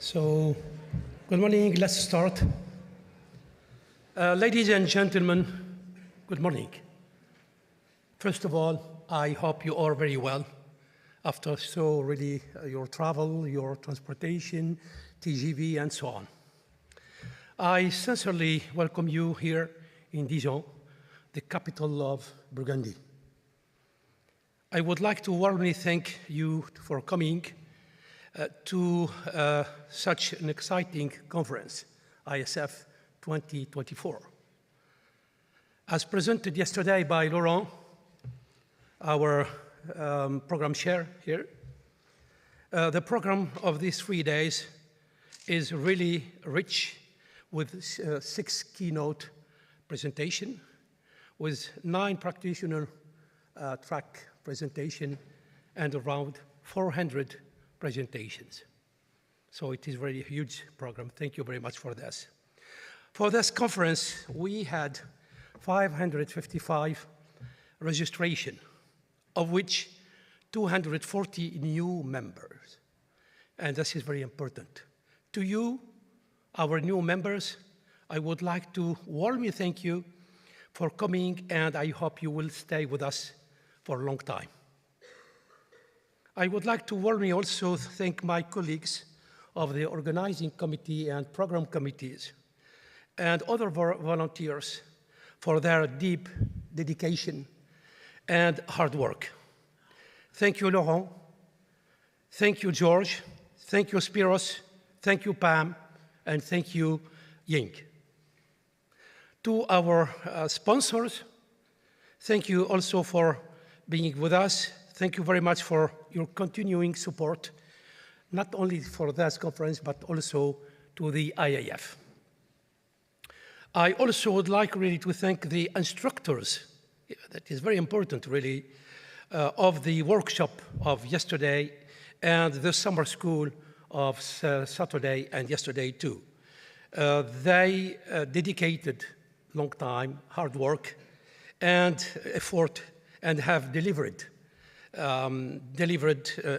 So, good morning, let's start. Ladies and gentlemen, good morning. First of all, I hope you are very well after your travel, your transportation, TGV, and so on. I sincerely welcome you here in Dijon, the capital of Burgundy. I would like to warmly thank you for coming to such an exciting conference, ISF 2024. As presented yesterday by Laurent, our program chair here, the program of these 3 days is really rich with 6 keynote presentations, with 9 practitioner track presentation and around 400 presentations. So it is a very huge program. Thank you very much for this. For this conference, we had 555 registration, of which 240 new members. And this is very important. To you, our new members, I would like to warmly thank you for coming, and I hope you will stay with us for a long time. I would like to warmly also thank my colleagues of the organizing committee and program committees and other volunteers for their deep dedication and hard work. Thank you, Laurent. Thank you, George. Thank you, Spiros. Thank you, Pam. And thank you, Ying. To our sponsors, thank you also for being with us. Thank you very much for your continuing support, not only for this conference, but also to the IAF. I also would like really to thank the instructors, that is very important really, of the workshop of yesterday and the summer school of Saturday and yesterday too. They dedicated long time, hard work and effort and have delivered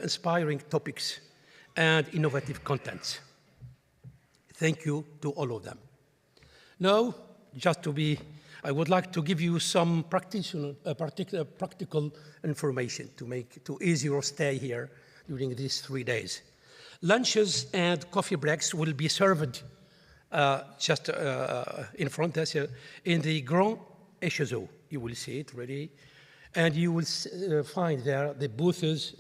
inspiring topics and innovative contents. Thank you to all of them. Now, I would like to give you some practical information to ease your stay here during these 3 days. Lunches and coffee breaks will be served just in front of us in the Grand Échezeau. You will see it really. And you will find there the booths,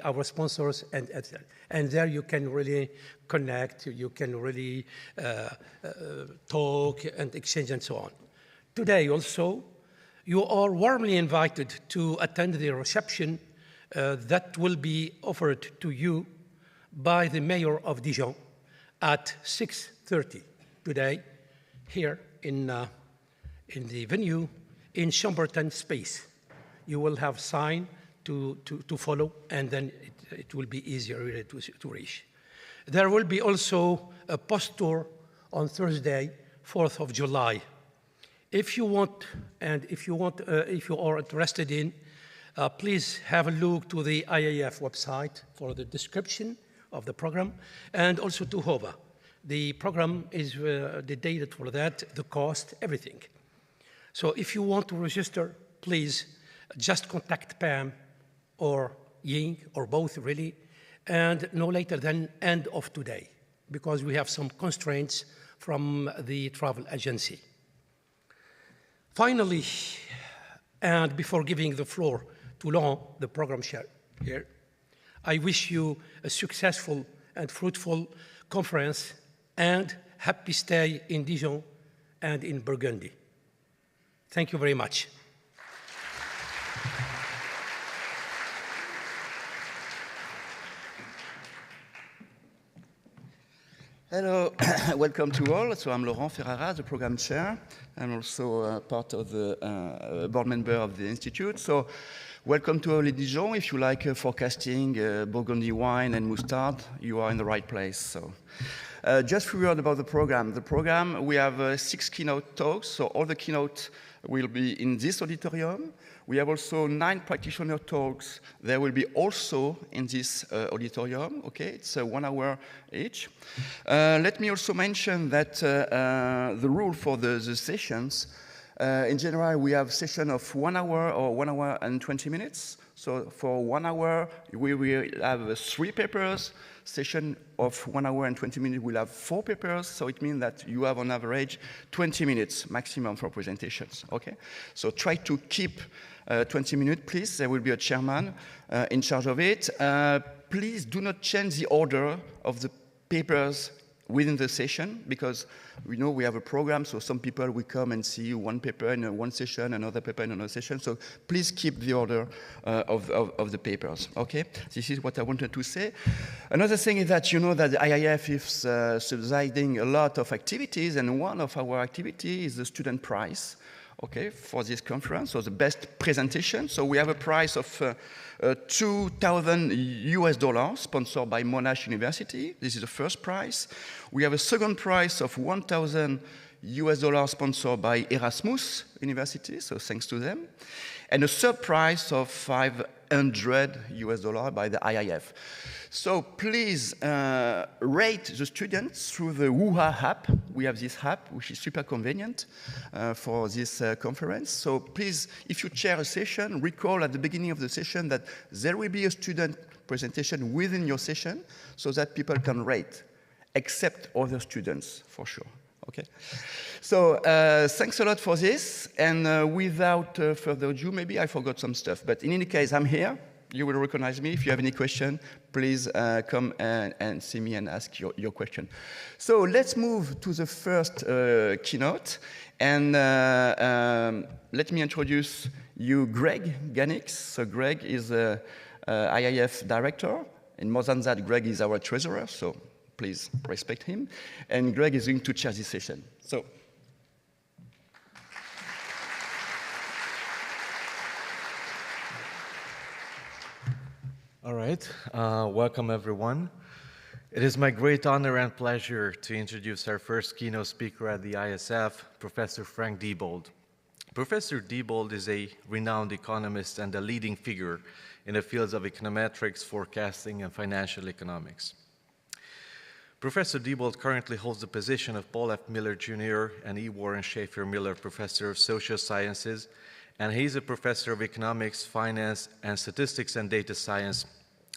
our sponsors, and there you can really connect, you can really talk and exchange and so on. Today also, you are warmly invited to attend the reception that will be offered to you by the mayor of Dijon at 6:30 today here in the venue in Chambertin Space. You will have sign to follow, and then it will be easier really to reach. There will be also a post tour on Thursday, 4th of July. If you want, and if you are interested in, please have a look to the IAF website for the description of the program, and also to HOVA. The program is the date for that, the cost, everything. So if you want to register, please just contact Pam or Ying, or both really, and no later than end of today, because we have some constraints from the travel agency. Finally, and before giving the floor to Laurent, the program chair here, I wish you a successful and fruitful conference and happy stay in Dijon and in Burgundy. Thank you very much. Hello, welcome to all. So I'm Laurent Ferrara, the program chair. I'm also part of the board member of the institute. So welcome to all in Dijon. If you like forecasting Burgundy wine and mustard, you are in the right place. So just a few words about the program. The program, we have 6 keynote talks. So all the keynote will be in this auditorium. We have also 9 practitioner talks. They will be also in this auditorium. Okay, it's 1 hour each. Let me also mention that the rule for the sessions, in general, we have session of 1 hour or 1 hour and 20 minutes. So for 1 hour, we will have 3 papers. Session of 1 hour and 20 minutes, we'll have 4 papers. So it means that you have on average 20 minutes maximum for presentations, okay? So try to keep 20 minutes, please. There will be a chairman in charge of it. Please do not change the order of the papers within the session, because we know we have a program, so some people will come and see one paper in one session, another paper in another session, so please keep the order of the papers, okay? This is what I wanted to say. Another thing is that you know that the IIF is subsidizing a lot of activities, and one of our activities is the student prize, okay, for this conference, so the best presentation. So we have a prize of $2,000 sponsored by Monash University. This is the first prize. We have a second prize of $1,000 sponsored by Erasmus University, so thanks to them. And a third prize of $500 by the IIF. So please rate the students through the WUHA app. We have this app, which is super convenient for this conference. So please, if you chair a session, recall at the beginning of the session that there will be a student presentation within your session so that people can rate, except other students, for sure. Okay? So thanks a lot for this. And without further ado, maybe I forgot some stuff. But in any case, I'm here. You will recognize me. If you have any question, please come and see me and ask your question. So let's move to the first keynote. And let me introduce you Greg Ganix. So Greg is the IIF director. And more than that, Greg is our treasurer. So please respect him. And Greg is going to chair this session. So. All right, welcome everyone. It is my great honor and pleasure to introduce our first keynote speaker at the ISF, Professor Frank Diebold. Professor Diebold is a renowned economist and a leading figure in the fields of econometrics, forecasting, and financial economics. Professor Diebold currently holds the position of Paul F. Miller Jr. and E. Warren Schaefer Miller Professor of Social Sciences, and he's a professor of economics, finance, and statistics and data science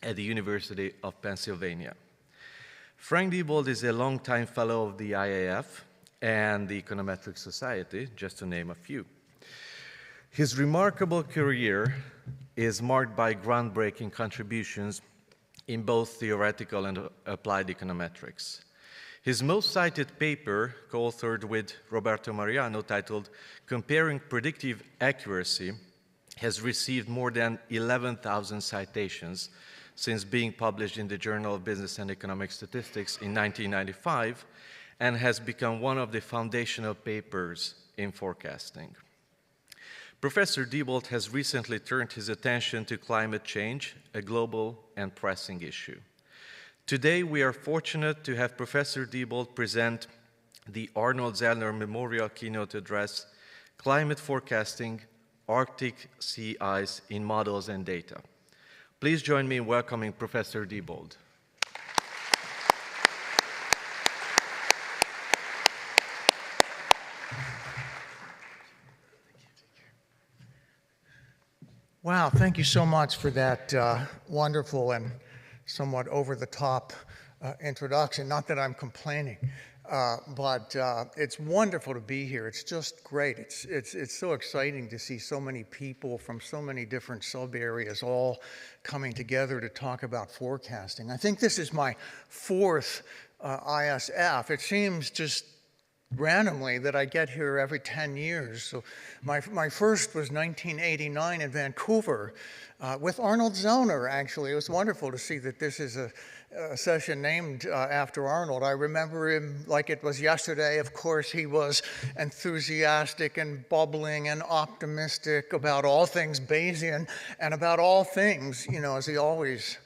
at the University of Pennsylvania. Frank Diebold is a longtime fellow of the IIF and the Econometric Society, just to name a few. His remarkable career is marked by groundbreaking contributions in both theoretical and applied econometrics. His most cited paper, co-authored with Roberto Mariano, titled Comparing Predictive Accuracy, has received more than 11,000 citations since being published in the Journal of Business and Economic Statistics in 1995, and has become one of the foundational papers in forecasting. Professor Diebold has recently turned his attention to climate change, a global and pressing issue. Today, we are fortunate to have Professor Diebold present the Arnold Zellner Memorial Keynote Address, Climate Forecasting, Arctic Sea Ice in Models and Data. Please join me in welcoming Professor Diebold. Wow, thank you so much for that wonderful and somewhat over-the-top introduction. Not that I'm complaining, but it's wonderful to be here. It's just great. It's so exciting to see so many people from so many different sub-areas all coming together to talk about forecasting. I think this is my 4th ISF. It seems just randomly that I get here every 10 years. So my first was 1989 in Vancouver with Arnold Zellner, actually. It was wonderful to see that this is a session named after Arnold. I remember him like it was yesterday. Of course, he was enthusiastic and bubbling and optimistic about all things Bayesian and about all things, you know, as he always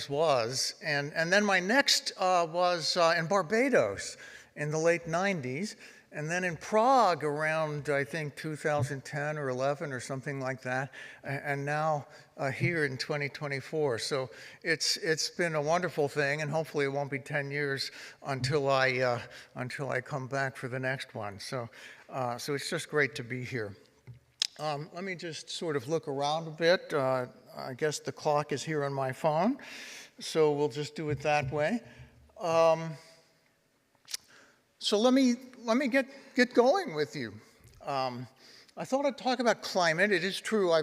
was. And then my next was in Barbados in the late 90s, and then in Prague around, I think, 2010 or 11 or something like that, and now here in 2024. So it's been a wonderful thing, and hopefully it won't be 10 years until I come back for the next one. So it's just great to be here. Let me just sort of look around a bit. I guess the clock is here on my phone, so we'll just do it that way. So let me get going with you. I thought I'd talk about climate. It is true.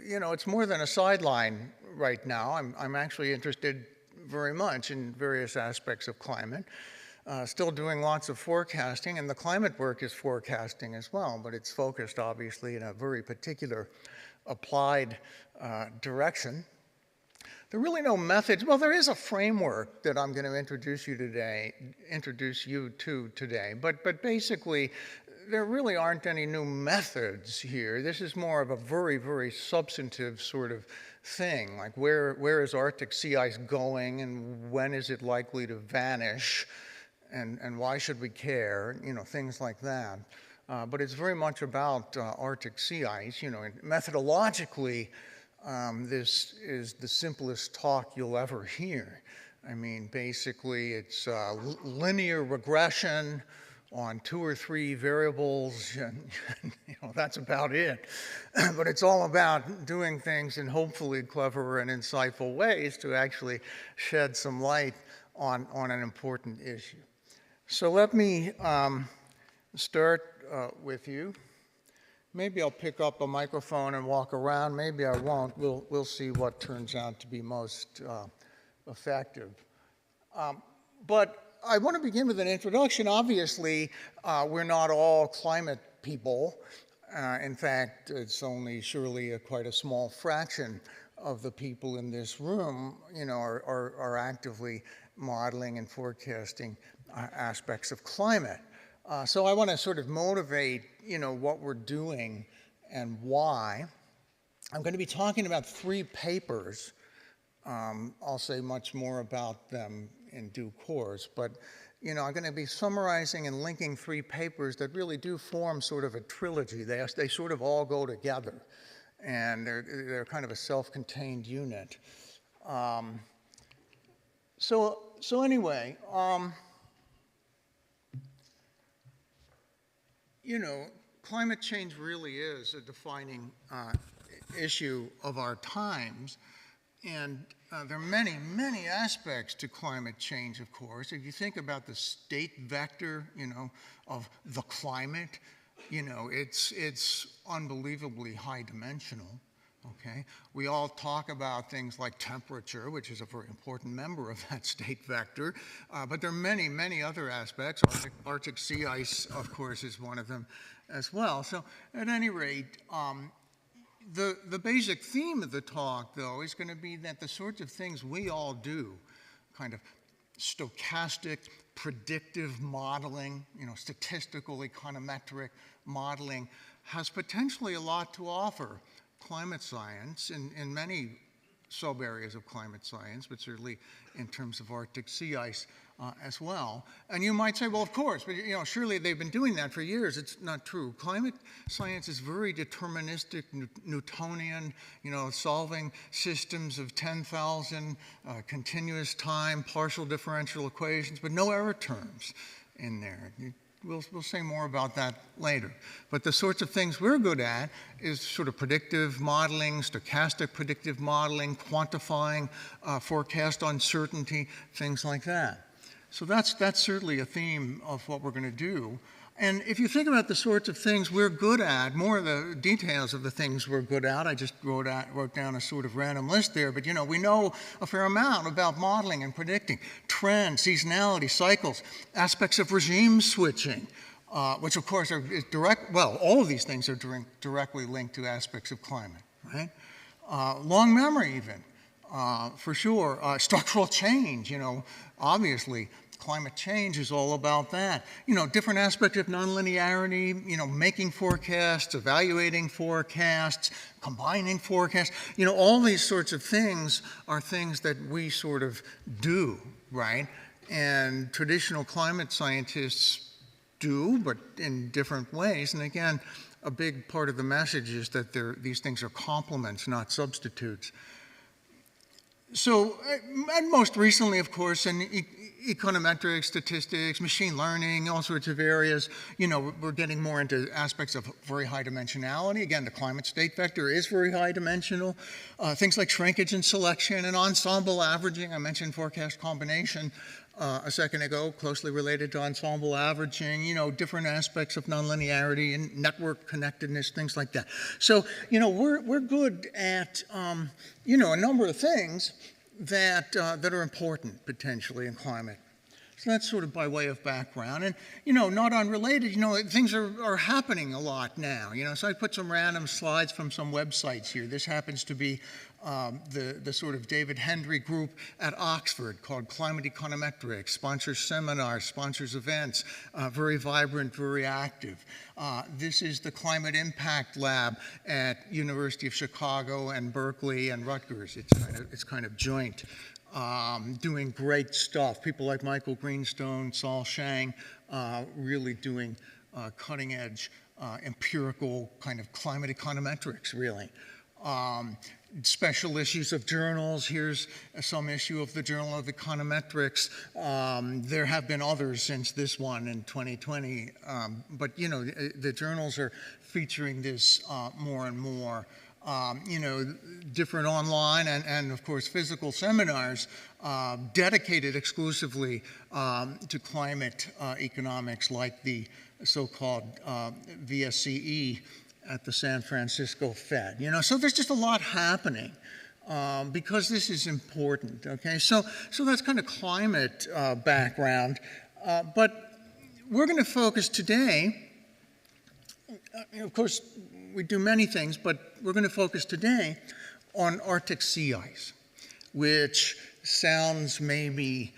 You know, it's more than a sideline right now. I'm actually interested very much in various aspects of climate. Still doing lots of forecasting, and the climate work is forecasting as well, but it's focused obviously in a very particular applied direction. There are really no methods. Well, there is a framework that I'm going to introduce you to today, but basically there really aren't any new methods here. This is more of a very, very substantive sort of thing, like where is Arctic sea ice going, and when is it likely to vanish, and why should we care, you know, things like that. But it's very much about Arctic sea ice. You know, methodologically, this is the simplest talk you'll ever hear. I mean, basically, it's linear regression on 2 or 3 variables, and you know, that's about it. But it's all about doing things in hopefully clever and insightful ways to actually shed some light on an important issue. So let me start with you. Maybe I'll pick up a microphone and walk around. Maybe I won't. We'll see what turns out to be most effective. But I want to begin with an introduction. Obviously, we're not all climate people. In fact, it's only surely quite a small fraction of the people in this room, you know, are actively modeling and forecasting aspects of climate. So I want to sort of motivate, you know, what we're doing and why. I'm going to be talking about 3 papers. I'll say much more about them in due course, but you know, I'm going to be summarizing and linking 3 papers that really do form sort of a trilogy. They sort of all go together, and they're kind of a self-contained unit. So anyway, you know, climate change really is a defining issue of our times. And there are many, many aspects to climate change, of course. If you think about the state vector, you know, of the climate, you know, it's unbelievably high dimensional, okay? We all talk about things like temperature, which is a very important member of that state vector, but there are many, many other aspects. Arctic sea ice, of course, is one of them as well. So at any rate, the basic theme of the talk, though, is going to be that the sorts of things we all do, kind of stochastic, predictive modeling, you know, statistical, econometric modeling, has potentially a lot to offer climate science in many sub-areas of climate science, but certainly in terms of Arctic sea ice as well. And you might say, well, of course, but you know, surely they've been doing that for years. It's not true. Climate science is very deterministic, Newtonian, you know, solving systems of 10,000 continuous time, partial differential equations, but no error terms in there. We'll say more about that later. But the sorts of things we're good at is sort of predictive modeling, stochastic predictive modeling, quantifying forecast uncertainty, things like that. So that's certainly a theme of what we're going to do. And if you think about the sorts of things we're good at, more of the details of the things we're good at, I just wrote down a sort of random list there, but you know, we know a fair amount about modeling and predicting trends, seasonality, cycles, aspects of regime switching, which of course are all of these things are directly linked to aspects of climate, right? Long memory even, for sure. Structural change, you know, obviously. Climate change is all about that. You know, different aspects of nonlinearity, you know, making forecasts, evaluating forecasts, combining forecasts. You know, all these sorts of things are things that we sort of do, right? And traditional climate scientists do, but in different ways. And again, a big part of the message is that these things are complements, not substitutes. So, and most recently, of course, in econometrics, statistics, machine learning, all sorts of areas, you know, we're getting more into aspects of very high dimensionality. Again, the climate state vector is very high dimensional. Things like shrinkage and selection and ensemble averaging. I mentioned forecast combination a second ago, closely related to ensemble averaging, you know, different aspects of nonlinearity and network connectedness, things like that. So, you know, we're good at, you know, a number of things that, that are important potentially in climate. So that's sort of by way of background. And, you know, not unrelated, you know, things are happening a lot now. You know, so I put some random slides from some websites here. This happens to be the sort of David Hendry group at Oxford called Climate Econometrics, sponsors seminars, sponsors events, very vibrant, very active. This is the Climate Impact Lab at University of Chicago and Berkeley and Rutgers. It's kind of joint. Doing great stuff. People like Michael Greenstone, Saul Shang, really doing cutting edge empirical kind of climate econometrics, really. Special issues of journals. Here's some issue of the Journal of Econometrics. There have been others since this one in 2020, but you know, the journals are featuring this more and more. You know, different online and of course physical seminars dedicated exclusively to climate economics, like the so-called VSCE at the San Francisco Fed. You know, so there's just a lot happening because this is important. Okay, so that's kind of climate background, but we're going to focus today. Of course, we do many things, but we're going to focus today on Arctic sea ice, which sounds maybe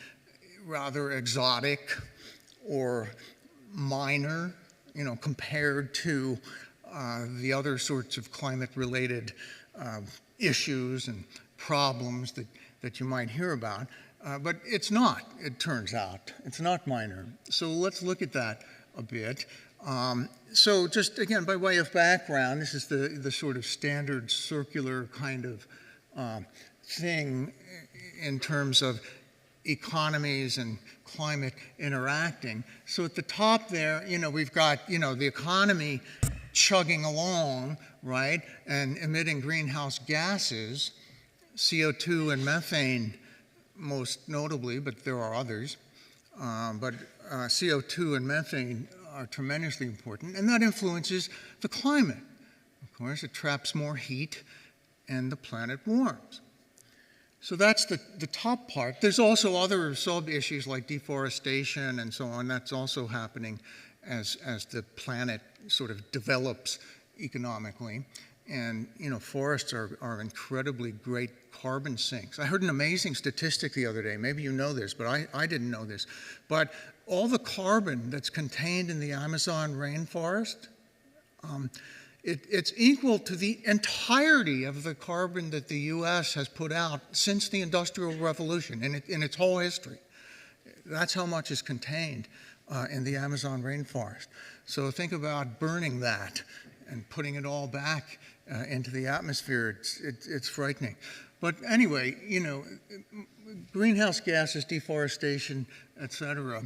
rather exotic or minor, you know, compared to the other sorts of climate-related issues and problems that you might hear about. But it's not, it turns out. It's not minor. So let's look at that a bit. So just again, by way of background, this is the sort of standard circular kind of thing in terms of economies and climate interacting. So at the top there, you know, we've got, you know, the economy chugging along, right, and emitting greenhouse gases, CO2 and methane most notably, but there are others. But CO2 and methane are tremendously important, and that influences the climate. Of course, it traps more heat, and the planet warms. So that's the top part. There's also other sub-issues like deforestation and so on. That's also happening as the planet sort of develops economically. And, you know, forests are incredibly great carbon sinks. I heard an amazing statistic the other day. Maybe you know this, but I didn't know this. But all the carbon that's contained in the Amazon rainforest, it's equal to the entirety of the carbon that the U.S. has put out since the Industrial Revolution in its whole history. That's how much is contained in the Amazon rainforest. So think about burning that and putting it all back into the atmosphere. It's frightening. But anyway, you know, greenhouse gases, deforestation, et cetera,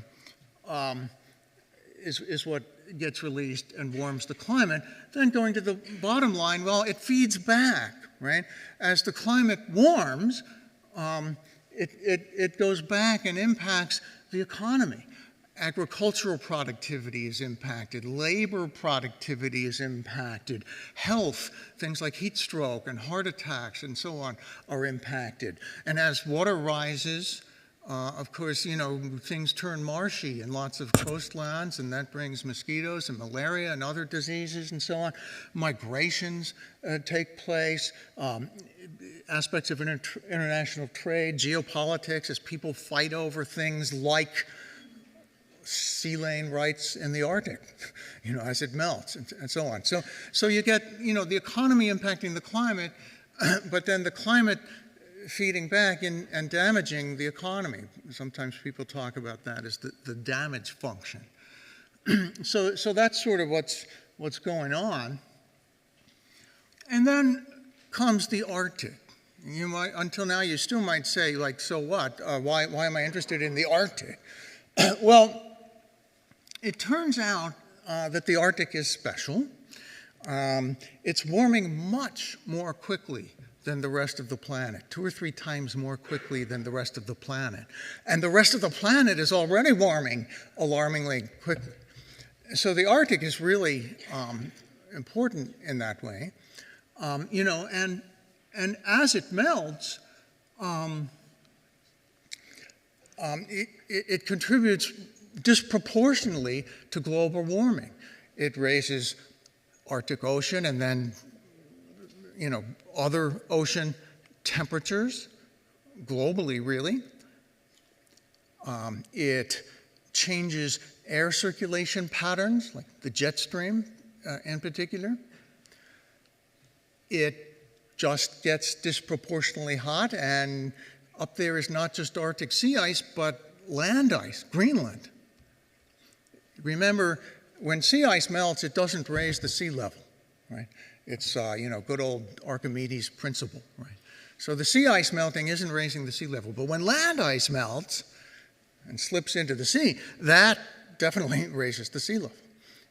is what gets released and warms the climate. Then going to the bottom line, well, it feeds back, right? As the climate warms, it goes back and impacts the economy. Agricultural productivity is impacted, labor productivity is impacted, health, things like heat stroke and heart attacks and so on are impacted. And as water rises, of course, you know, things turn marshy in lots of coastlands, and that brings mosquitoes and malaria and other diseases and so on. Migrations take place, aspects of international trade, geopolitics, as people fight over things like sea lane rights in the Arctic, you know, as it melts and so on. So you get, you know, the economy impacting the climate, but then the climate feeding back and damaging the economy. Sometimes people talk about that as the damage function. So that's sort of what's going on. And then comes the Arctic. You might, until now, you still might say, like, so what? Why am I interested in the Arctic? Well, it turns out that the Arctic is special. It's warming much more quickly than the rest of the planet, 2 or 3 times more quickly than the rest of the planet. And the rest of the planet is already warming alarmingly quickly. So the Arctic is really important in that way. You know, and as it melts, it contributes disproportionately to global warming. It raises Arctic Ocean and then, you know, other ocean temperatures globally, really. It changes air circulation patterns, like the jet stream in particular. It just gets disproportionately hot, and up there is not just Arctic sea ice, but land ice, Greenland. Remember, when sea ice melts, it doesn't raise the sea level, right? It's, you know, good old Archimedes principle, right? So the sea ice melting isn't raising the sea level, but when land ice melts and slips into the sea, that definitely raises the sea level.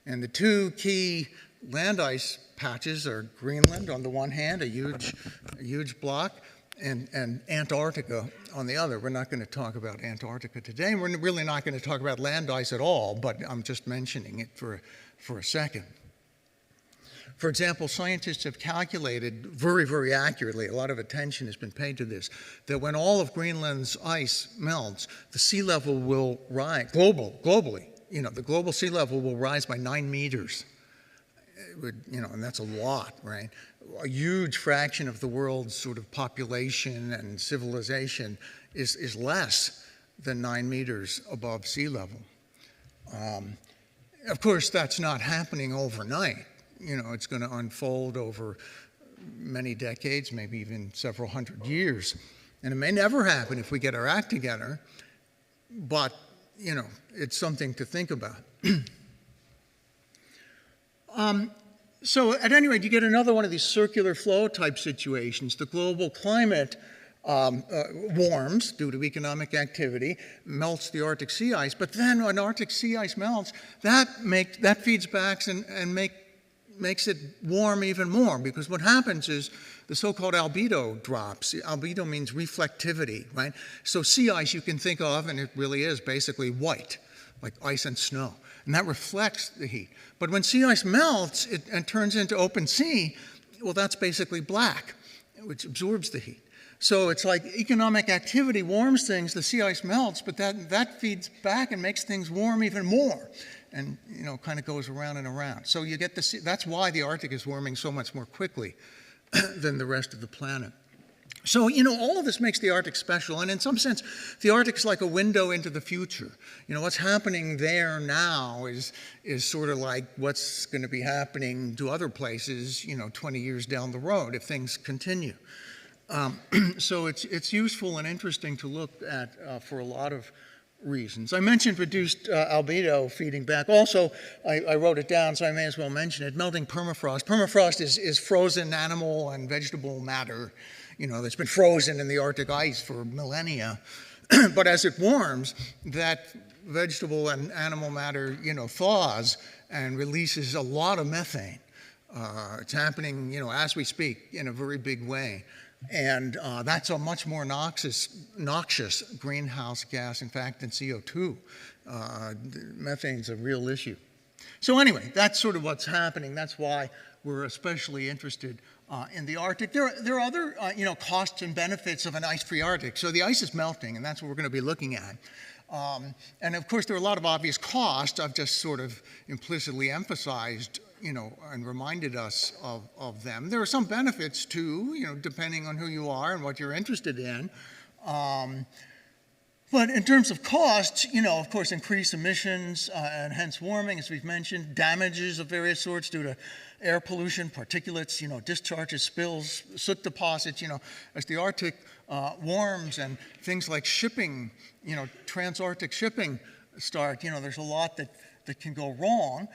And the 2 key land ice patches are Greenland on the one hand, a huge block, and Antarctica on the other. We're not going to talk about Antarctica today, and we're really not going to talk about land ice at all, but I'm just mentioning it for a second. For example, scientists have calculated very, very accurately, a lot of attention has been paid to this, that when all of Greenland's ice melts, the sea level will rise, globally, you know, the global sea level will rise by 9 meters. You know, and that's a lot, right? A huge fraction of the world's sort of population and civilization is less than 9 meters above sea level. Of course, that's not happening overnight. You know, it's going to unfold over many decades, maybe even several hundred years. And it may never happen if we get our act together, but, you know, it's something to think about. So at any rate, you get another one of these circular flow type situations. The global climate warms due to economic activity, melts the Arctic sea ice, but then when Arctic sea ice melts, that feeds back and makes it warm even more, because what happens is the so-called albedo drops. Albedo means reflectivity, right? So sea ice you can think of, and it really is basically white, like ice and snow. And that reflects the heat. But when sea ice melts and turns into open sea, well, that's basically black, which absorbs the heat. So it's like economic activity warms things, the sea ice melts, but that feeds back and makes things warm even more. And, you know, kind of goes around and around. So you get that's why the Arctic is warming so much more quickly than the rest of the planet. So, you know, all of this makes the Arctic special, and in some sense, the Arctic is like a window into the future. You know, what's happening there now is sort of like what's going to be happening to other places, you know, 20 years down the road if things continue. So it's useful and interesting to look at for a lot of reasons. I mentioned reduced albedo feeding back. Also, I wrote it down, so I may as well mention it. Melting permafrost. Permafrost is frozen animal and vegetable matter, you know, that's been frozen in the Arctic ice for millennia. But as it warms, that vegetable and animal matter, you know, thaws and releases a lot of methane. It's happening, you know, as we speak in a very big way. And that's a much more noxious greenhouse gas, in fact, than CO2. Methane's a real issue. So anyway, that's sort of what's happening. That's why we're especially interested in the Arctic. There are other, you know, costs and benefits of an ice-free Arctic. So the ice is melting, and that's what we're going to be looking at. And of course, there are a lot of obvious costs. I've just sort of implicitly emphasized, you know, and reminded us of them. There are some benefits too, you know, depending on who you are and what you're interested in. But in terms of costs, you know, of course, increased emissions and hence warming, as we've mentioned, damages of various sorts due to air pollution, particulates, you know, discharges, spills, soot deposits, you know, as the Arctic warms and things like shipping, you know, trans-Arctic shipping start. There's a lot that can go wrong.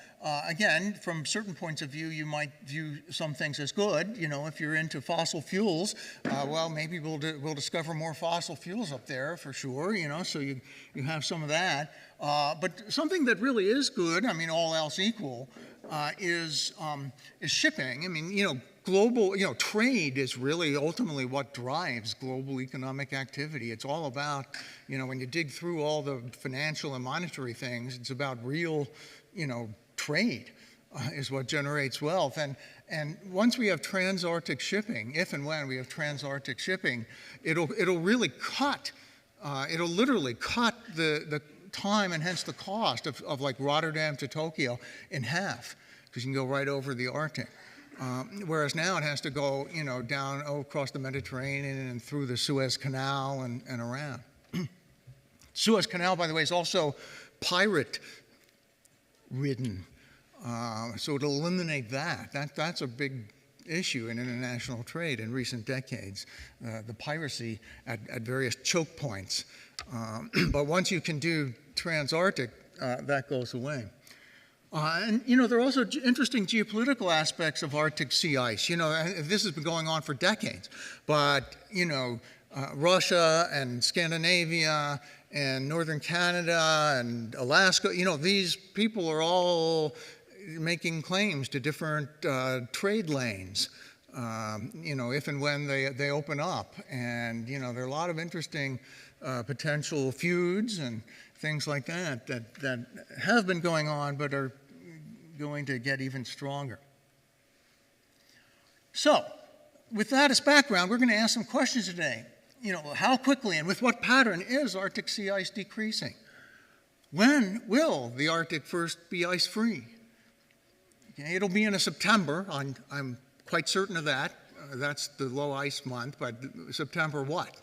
Again, from certain points of view, you might view some things as good. If you're into fossil fuels, well, maybe we'll discover more fossil fuels up there for sure. So you have some of that. But something that really is good, I mean, all else equal, is shipping. I mean, global, trade is really ultimately what drives global economic activity. It's all about, when you dig through all the financial and monetary things, it's about real, trade is what generates wealth. And once we have trans-Arctic shipping, if and when we have trans-Arctic shipping, it'll really cut, it'll literally cut the time and hence the cost of like Rotterdam to Tokyo in half, because you can go right over the Arctic. Whereas now it has to go, down across the Mediterranean and through the Suez Canal and around. Suez Canal, by the way, is also pirate-ridden, so it'll eliminate that. That's a big issue in international trade in recent decades, the piracy at various choke points. But once you can do trans-Arctic, that goes away. And, there are also interesting geopolitical aspects of Arctic sea ice. This has been going on for decades. But, Russia and Scandinavia and northern Canada and Alaska, these people are all making claims to different trade lanes, if and when they open up. And, there are a lot of interesting potential feuds and things like that have been going on but are going to get even stronger. So, with that as background, we're going to ask some questions today. How quickly and with what pattern is Arctic sea ice decreasing? When will the Arctic first be ice-free? Okay, it'll be in September. I'm quite certain of that. That's the low ice month, but September what?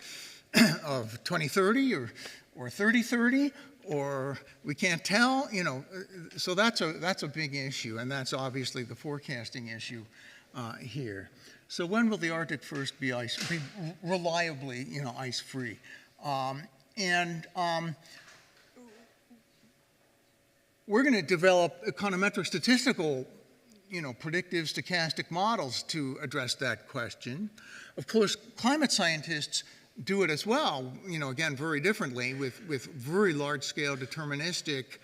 Of 2030 or 3030? Or we can't tell, so that's a big issue, and that's obviously the forecasting issue here. So when will the Arctic first be reliably, ice-free? We're going to develop econometric statistical, predictive stochastic models to address that question. Of course, climate scientists do it as well, again, very differently with very large-scale deterministic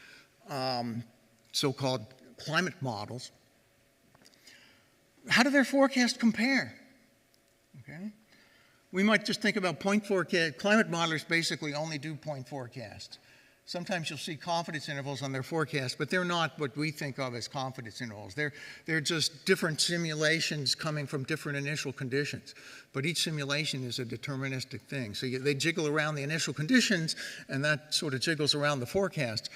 so-called climate models. How do their forecasts compare? Okay. We might just think about point forecast. Climate modelers basically only do point forecasts. Sometimes you'll see confidence intervals on their forecast, but they're not what we think of as confidence intervals. They're just different simulations coming from different initial conditions. But each simulation is a deterministic thing. So they jiggle around the initial conditions, and that sort of jiggles around the forecast.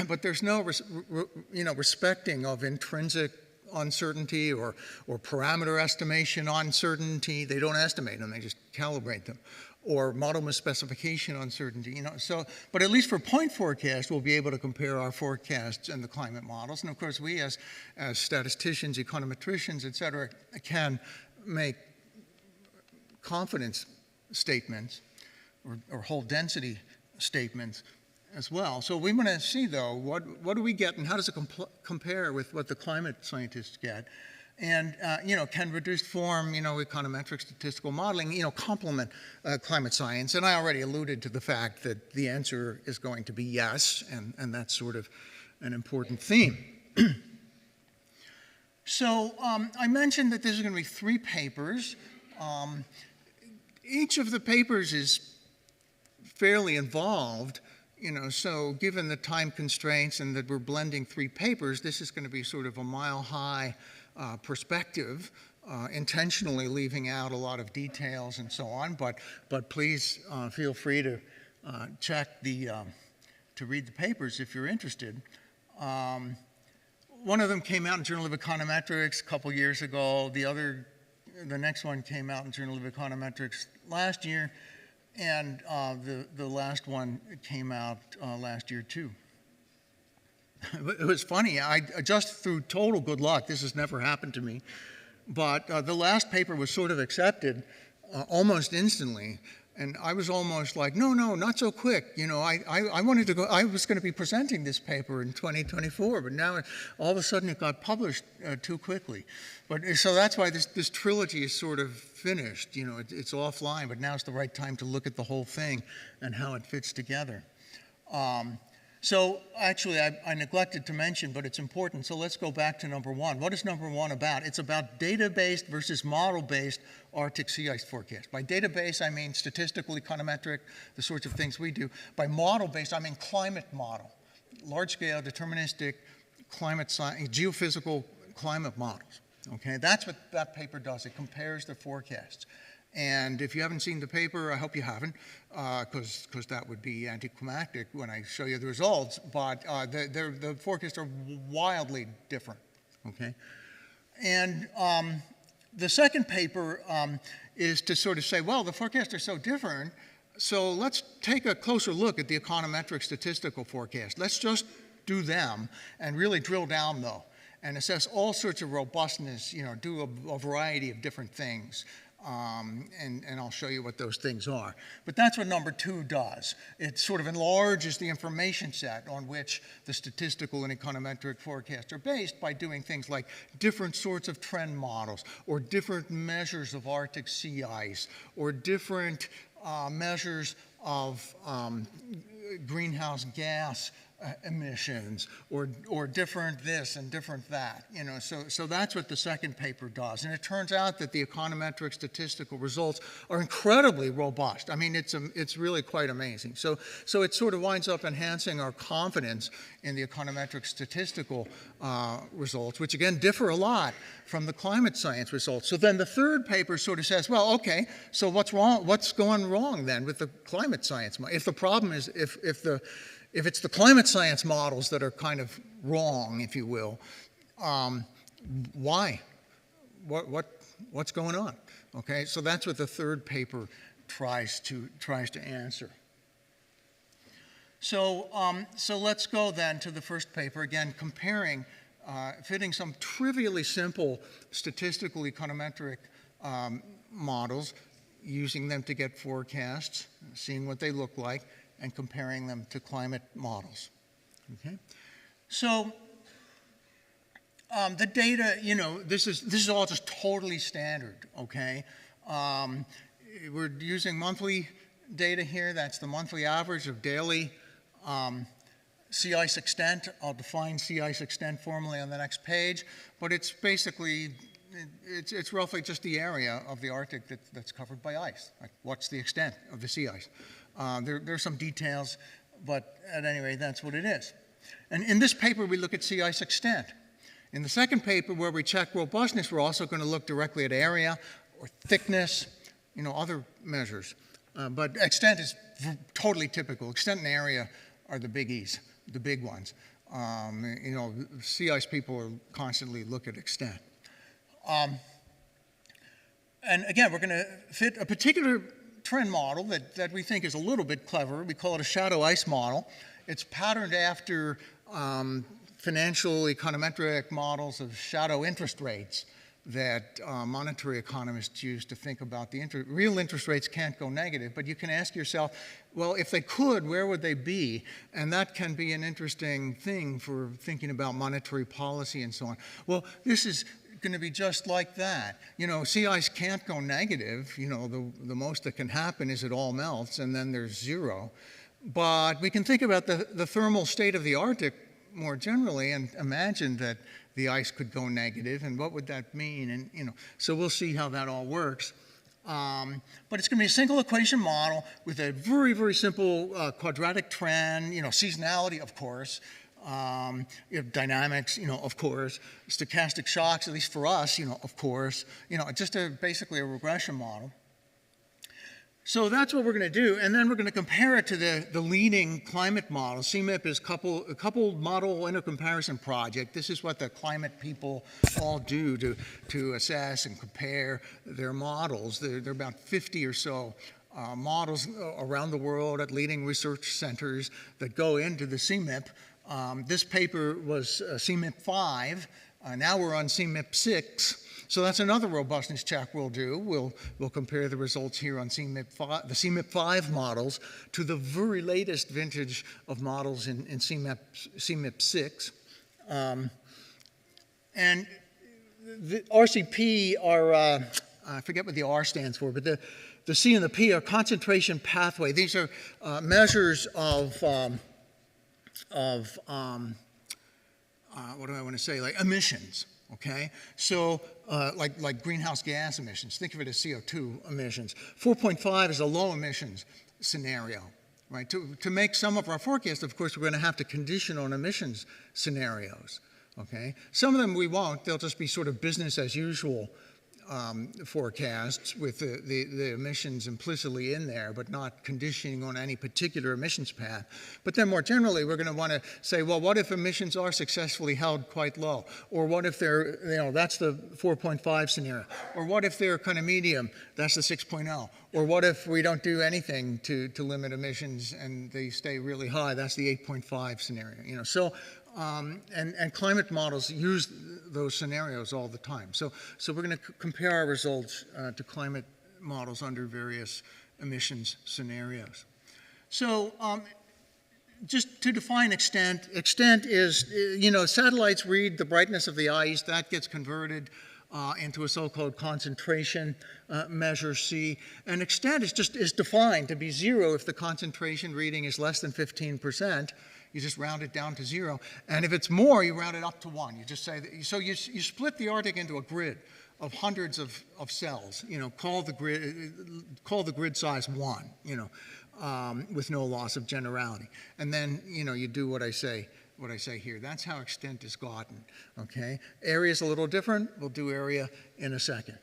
But there's no respecting of intrinsic uncertainty or parameter estimation uncertainty. They don't estimate them, they just calibrate them. Or model misspecification uncertainty, So, but at least for point forecast, we'll be able to compare our forecasts and the climate models. And of course, we as statisticians, econometricians, et cetera, can make confidence statements or whole density statements as well. So we want to see, though, what do we get and how does it compare with what the climate scientists get? And, can reduced form, econometric statistical modeling, complement climate science? And I already alluded to the fact that the answer is going to be yes, and that's sort of an important theme. So I mentioned that there's going to be 3 papers. Each of the papers is fairly involved, so given the time constraints and that we're blending 3 papers, this is going to be sort of a mile-high perspective, intentionally leaving out a lot of details and so on, but please feel free to check to read the papers if you're interested. One of them came out in Journal of Econometrics a couple years ago. The next one came out in Journal of Econometrics last year, and the last one came out last year too. It was funny, I just through total good luck, this has never happened to me, but the last paper was sort of accepted almost instantly, And I was almost like, no, not so quick. I wanted to go, I was going to be presenting this paper in 2024, but now all of a sudden it got published too quickly. But so that's why this trilogy is sort of finished. It's offline, but now it's the right time to look at the whole thing and how it fits together. So actually, I neglected to mention, but it's important. So let's go back to number one. What is number one about? It's about data-based versus model-based Arctic sea ice forecast. By data-based, I mean statistical, econometric, the sorts of things we do. By model-based, I mean climate model, large-scale, deterministic climate science, geophysical climate models. Okay, that's what that paper does. It compares the forecasts. And if you haven't seen the paper, I hope you haven't, because that would be anticlimactic when I show you the results. But the forecasts are wildly different. Okay, and the second paper is to sort of say, well, the forecasts are so different, so let's take a closer look at the econometric statistical forecast. Let's just do them and really drill down, though, and assess all sorts of robustness. Do a variety of different things. And I'll show you what those things are. But that's what number two does. It sort of enlarges the information set on which the statistical and econometric forecasts are based by doing things like different sorts of trend models, or different measures of Arctic sea ice, or different measures of greenhouse gas emissions, or different this and different that. So that's what the second paper does. And it turns out that the econometric statistical results are incredibly robust. I mean, it's really quite amazing. So it sort of winds up enhancing our confidence in the econometric statistical results, which again differ a lot from the climate science results. So then the third paper sort of says, well, okay, so what's wrong? What's going wrong then with the climate science? If the problem is, if it's the climate science models that are kind of wrong, if you will, why? What's going on? Okay, so that's what the third paper tries to answer. So let's go then to the first paper, again comparing, fitting some trivially simple statistical econometric models, using them to get forecasts, seeing what they look like, and comparing them to climate models. Okay, so the data, this is all just totally standard. Okay, we're using monthly data here. That's the monthly average of daily sea ice extent. I'll define sea ice extent formally on the next page, but it's basically it's roughly just the area of the Arctic that's covered by ice. Like, what's the extent of the sea ice? There's some details, but at any rate, that's what it is. And in this paper, we look at sea ice extent. In the second paper, where we check robustness, we're also going to look directly at area or thickness, other measures. But extent is totally typical. Extent and area are the biggies, the big ones. Sea ice people are constantly look at extent. And again, we're going to fit a particular trend model that we think is a little bit clever. We call it a shadow ice model. It's patterned after financial econometric models of shadow interest rates that monetary economists use to think about the real interest rates can't go negative, but you can ask yourself, well, if they could, where would they be? And that can be an interesting thing for thinking about monetary policy and so on. Well, this is going to be just like that. Sea ice can't go negative. The most that can happen is it all melts and then there's zero. But we can think about the thermal state of the Arctic more generally and imagine that the ice could go negative, and what would that mean? And so we'll see how that all works. But it's going to be a single equation model with a very, very simple quadratic trend, seasonality, of course, dynamics, of course, stochastic shocks, at least for us, of course, just basically a regression model. So that's what we're going to do, and then we're going to compare it to the leading climate model. CMIP is a coupled model intercomparison project. This is what the climate people all do to assess and compare their models. There are about 50 or so models around the world at leading research centers that go into the CMIP. This paper was CMIP 5. Now we're on CMIP 6. So that's another robustness check we'll do. We'll compare the results here on CMIP5, the CMIP5 models to the very latest vintage of models in CMIP6. And the RCP are, I forget what the R stands for, but the C and the P are concentration pathway. These are measures of what do I want to say, like emissions, okay? So like greenhouse gas emissions, think of it as CO2 emissions. 4.5 is a low emissions scenario, right? To make some of our forecasts, of course, we're going to have to condition on emissions scenarios, okay? Some of them we won't. They'll just be sort of business as usual forecasts with the emissions implicitly in there, but not conditioning on any particular emissions path. But then more generally, we're going to want to say, well, what if emissions are successfully held quite low? Or what if they're, that's the 4.5 scenario. Or what if they're kind of medium? That's the 6.0. Or what if we don't do anything to limit emissions and they stay really high? That's the 8.5 scenario. So and climate models use those scenarios all the time. So we're going to compare our results to climate models under various emissions scenarios. So just to define extent is, satellites read the brightness of the ice. That gets converted into a so-called concentration measure C. And extent is defined to be 0 if the concentration reading is less than 15%. You just round it down to 0. And if it's more, you round it up to 1. You just say that, so you split the Arctic into a grid of hundreds of cells. Call the grid size 1. With no loss of generality. And then you do what I say here. That's how extent is gotten. Okay. Area is a little different. We'll do area in a second.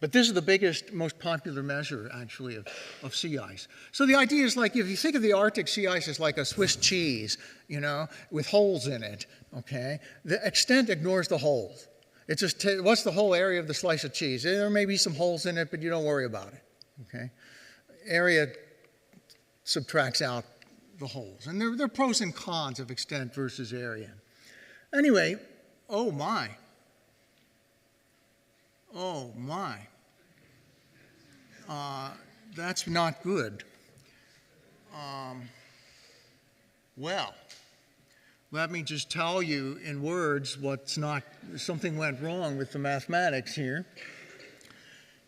But this is the biggest, most popular measure, actually, of sea ice. So the idea is like, if you think of the Arctic sea ice as like a Swiss cheese, with holes in it, okay? The extent ignores the holes. It's just, what's the whole area of the slice of cheese? There may be some holes in it, but you don't worry about it, okay? Area subtracts out the holes. And there are pros and cons of extent versus area. Anyway, oh my. Oh my, that's not good. Well, let me just tell you in words something went wrong with the mathematics here.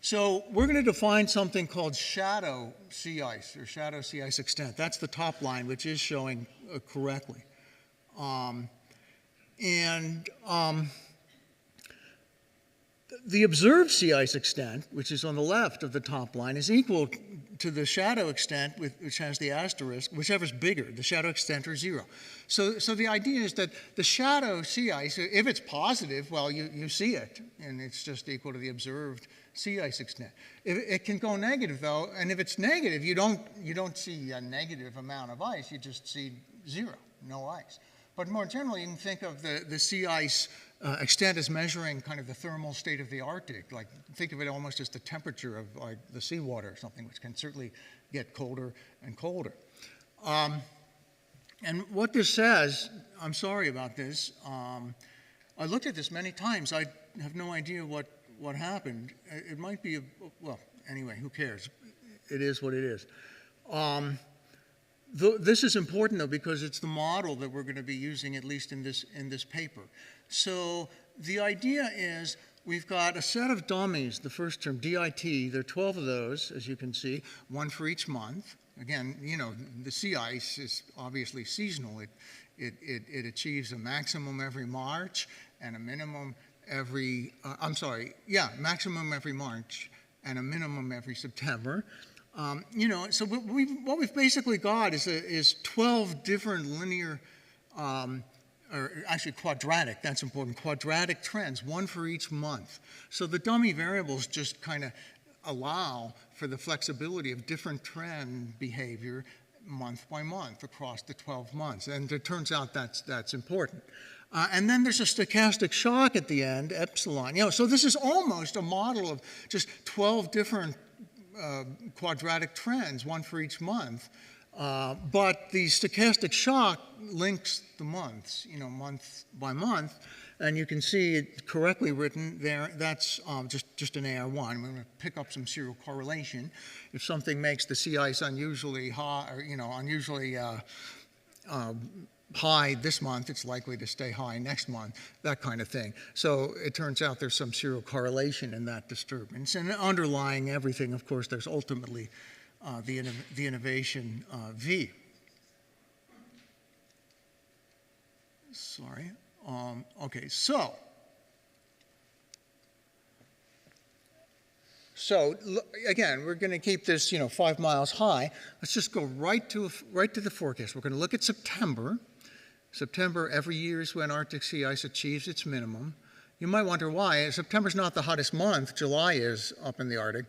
So we're going to define something called shadow sea ice, or shadow sea ice extent. That's the top line, which is showing correctly. The observed sea ice extent, which is on the left of the top line, is equal to the shadow extent, which has the asterisk, whichever's bigger, the shadow extent or 0. So the idea is that the shadow sea ice, if it's positive, well, you see it, and it's just equal to the observed sea ice extent. It can go negative, though, and if it's negative, you don't see a negative amount of ice, you just see 0, no ice. But more generally, you can think of the sea ice extent as measuring kind of the thermal state of the Arctic. Like, think of it almost as the temperature of like the seawater or something, which can certainly get colder and colder. And what this says, I'm sorry about this. I looked at this many times. I have no idea what happened. It might be, well, anyway, who cares? It is what it is. This is important, though, because it's the model that we're going to be using, at least in this paper. So the idea is we've got a set of dummies, the first term, DIT. There are 12 of those, as you can see, 1 for each month. Again, the sea ice is obviously seasonal. It achieves a maximum every March and a minimum every, maximum every March and a minimum every September. So what we've basically got is 12 different linear, or actually quadratic, that's important, quadratic trends, 1 for each month. So the dummy variables just kind of allow for the flexibility of different trend behavior month by month across the 12 months. And it turns out that's important. And then there's a stochastic shock at the end, epsilon. So this is almost a model of just 12 different quadratic trends, 1 for each month, But the stochastic shock links the months, month by month, and you can see it correctly written there. That's just an AR1. I'm going to pick up some serial correlation. If something makes the sea ice unusually high, or unusually high this month, it's likely to stay high next month, that kind of thing. So it turns out there's some serial correlation in that disturbance. And underlying everything, of course, there's ultimately the innovation V. Sorry. Okay, so again, we're going to keep this, 5 miles high. Let's just go right to the forecast. We're going to look at September. September every year is when Arctic sea ice achieves its minimum. You might wonder why. September's not the hottest month. July is up in the Arctic.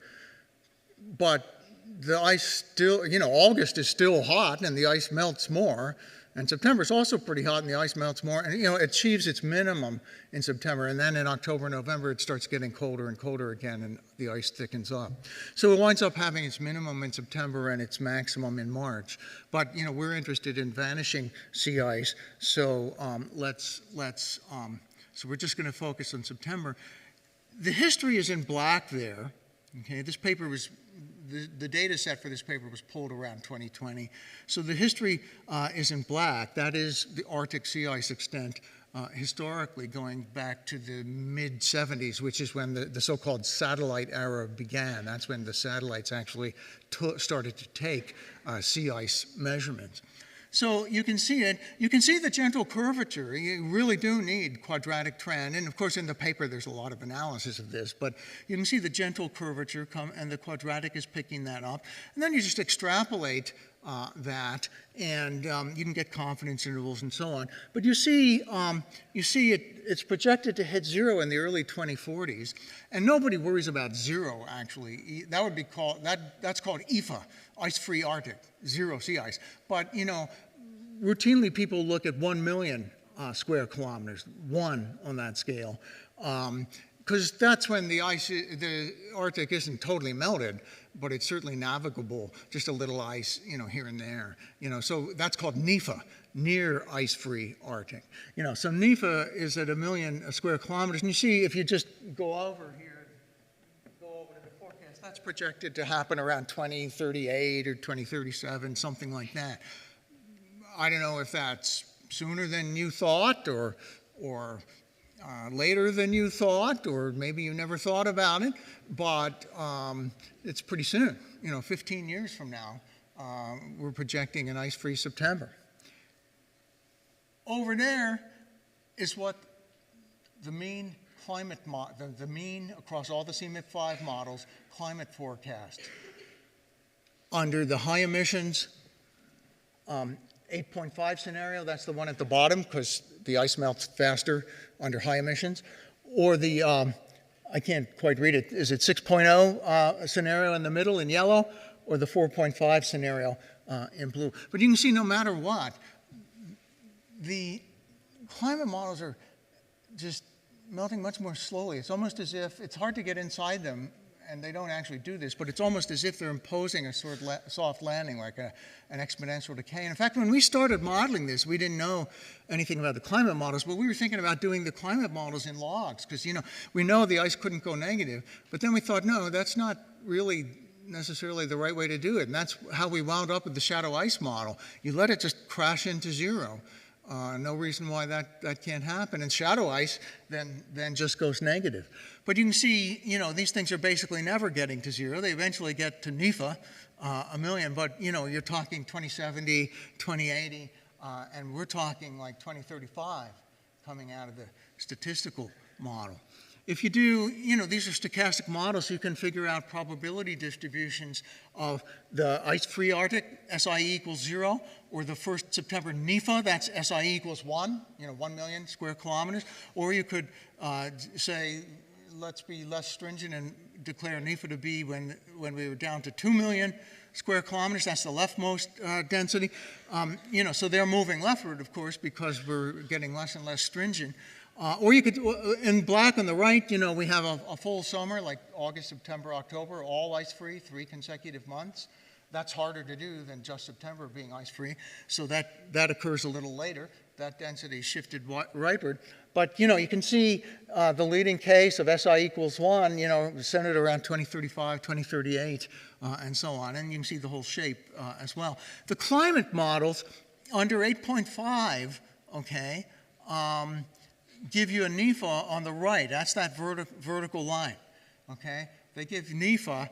But the ice still, August is still hot and the ice melts more. And September's also pretty hot and the ice melts more. And, it achieves its minimum in September. And then in October, November, it starts getting colder and colder again and the ice thickens up. So it winds up having its minimum in September and its maximum in March. But, we're interested in vanishing sea ice. So so we're just going to focus on September. The history is in black there. Okay, this paper was, the data set for this paper was pulled around 2020. So the history is in black. That is the Arctic sea ice extent historically going back to the mid-70s, which is when the so-called satellite era began. That's when the satellites actually started to take sea ice measurements. So you can see it. You can see the gentle curvature. You really do need quadratic trend. And of course, in the paper, there's a lot of analysis of this. But you can see the gentle curvature come, and the quadratic is picking that up. And then you just extrapolate that, and you can get confidence intervals and so on. But you see it's projected to hit 0 in the early 2040s, and nobody worries about 0. Actually, that would be called that's called IFA, ice-free Arctic, 0 sea ice. But routinely people look at 1 million square kilometers, 1 on that scale. Because that's when the Arctic isn't totally melted, but it's certainly navigable, just a little ice, here and there. So that's called NIFA, near ice-free Arctic. So NIFA is at 1 million square kilometers. And you see, if you just go over here, go over to the forecast, that's projected to happen around 2038 or 2037, something like that. I don't know if that's sooner than you thought or later than you thought, or maybe you never thought about it, but it's pretty soon. 15 years from now, we're projecting an ice-free September. Over there is what the mean climate, the mean across all the CMIP5 models, climate forecast. Under the high emissions 8.5 scenario, that's the one at the bottom because the ice melts faster under high emissions, or the, I can't quite read it, is it 6.0 scenario in the middle in yellow, or the 4.5 scenario in blue? But you can see no matter what, the climate models are just melting much more slowly. It's almost as if, it's hard to get inside them, and they don't actually do this, but it's almost as if they're imposing a sort of soft landing, like an exponential decay. And in fact, when we started modeling this, we didn't know anything about the climate models, but we were thinking about doing the climate models in logs, because we know the ice couldn't go negative, but then we thought, no, that's not really necessarily the right way to do it, and that's how we wound up with the shadow ice model. You let it just crash into 0. No reason why that can't happen. And shadow ice then just goes negative. But you can see, these things are basically never getting to 0. They eventually get to NIFA, 1 million, but you're talking 2070, 2080, and we're talking like 2035 coming out of the statistical model. If you do, these are stochastic models, so you can figure out probability distributions of the ice-free Arctic, SIE equals 0, or the 1st September NIFA, that's SIE equals 1, 1 million square kilometers. Or you could say, let's be less stringent and declare NIFA to be when we were down to 2 million square kilometers, that's the leftmost density. So they're moving leftward, of course, because we're getting less and less stringent. Or you could, in black on the right, we have a full summer, like August, September, October, all ice-free, 3 consecutive months. That's harder to do than just September being ice-free, so that occurs a little later. That density shifted rightward. But, you know, you can see the leading case of SI equals 1, you know, centered around 2035, 2038, and so on. And you can see the whole shape as well. The climate models under 8.5, okay, give you a NEFA on the right. That's that vertical line, okay? They give NEFA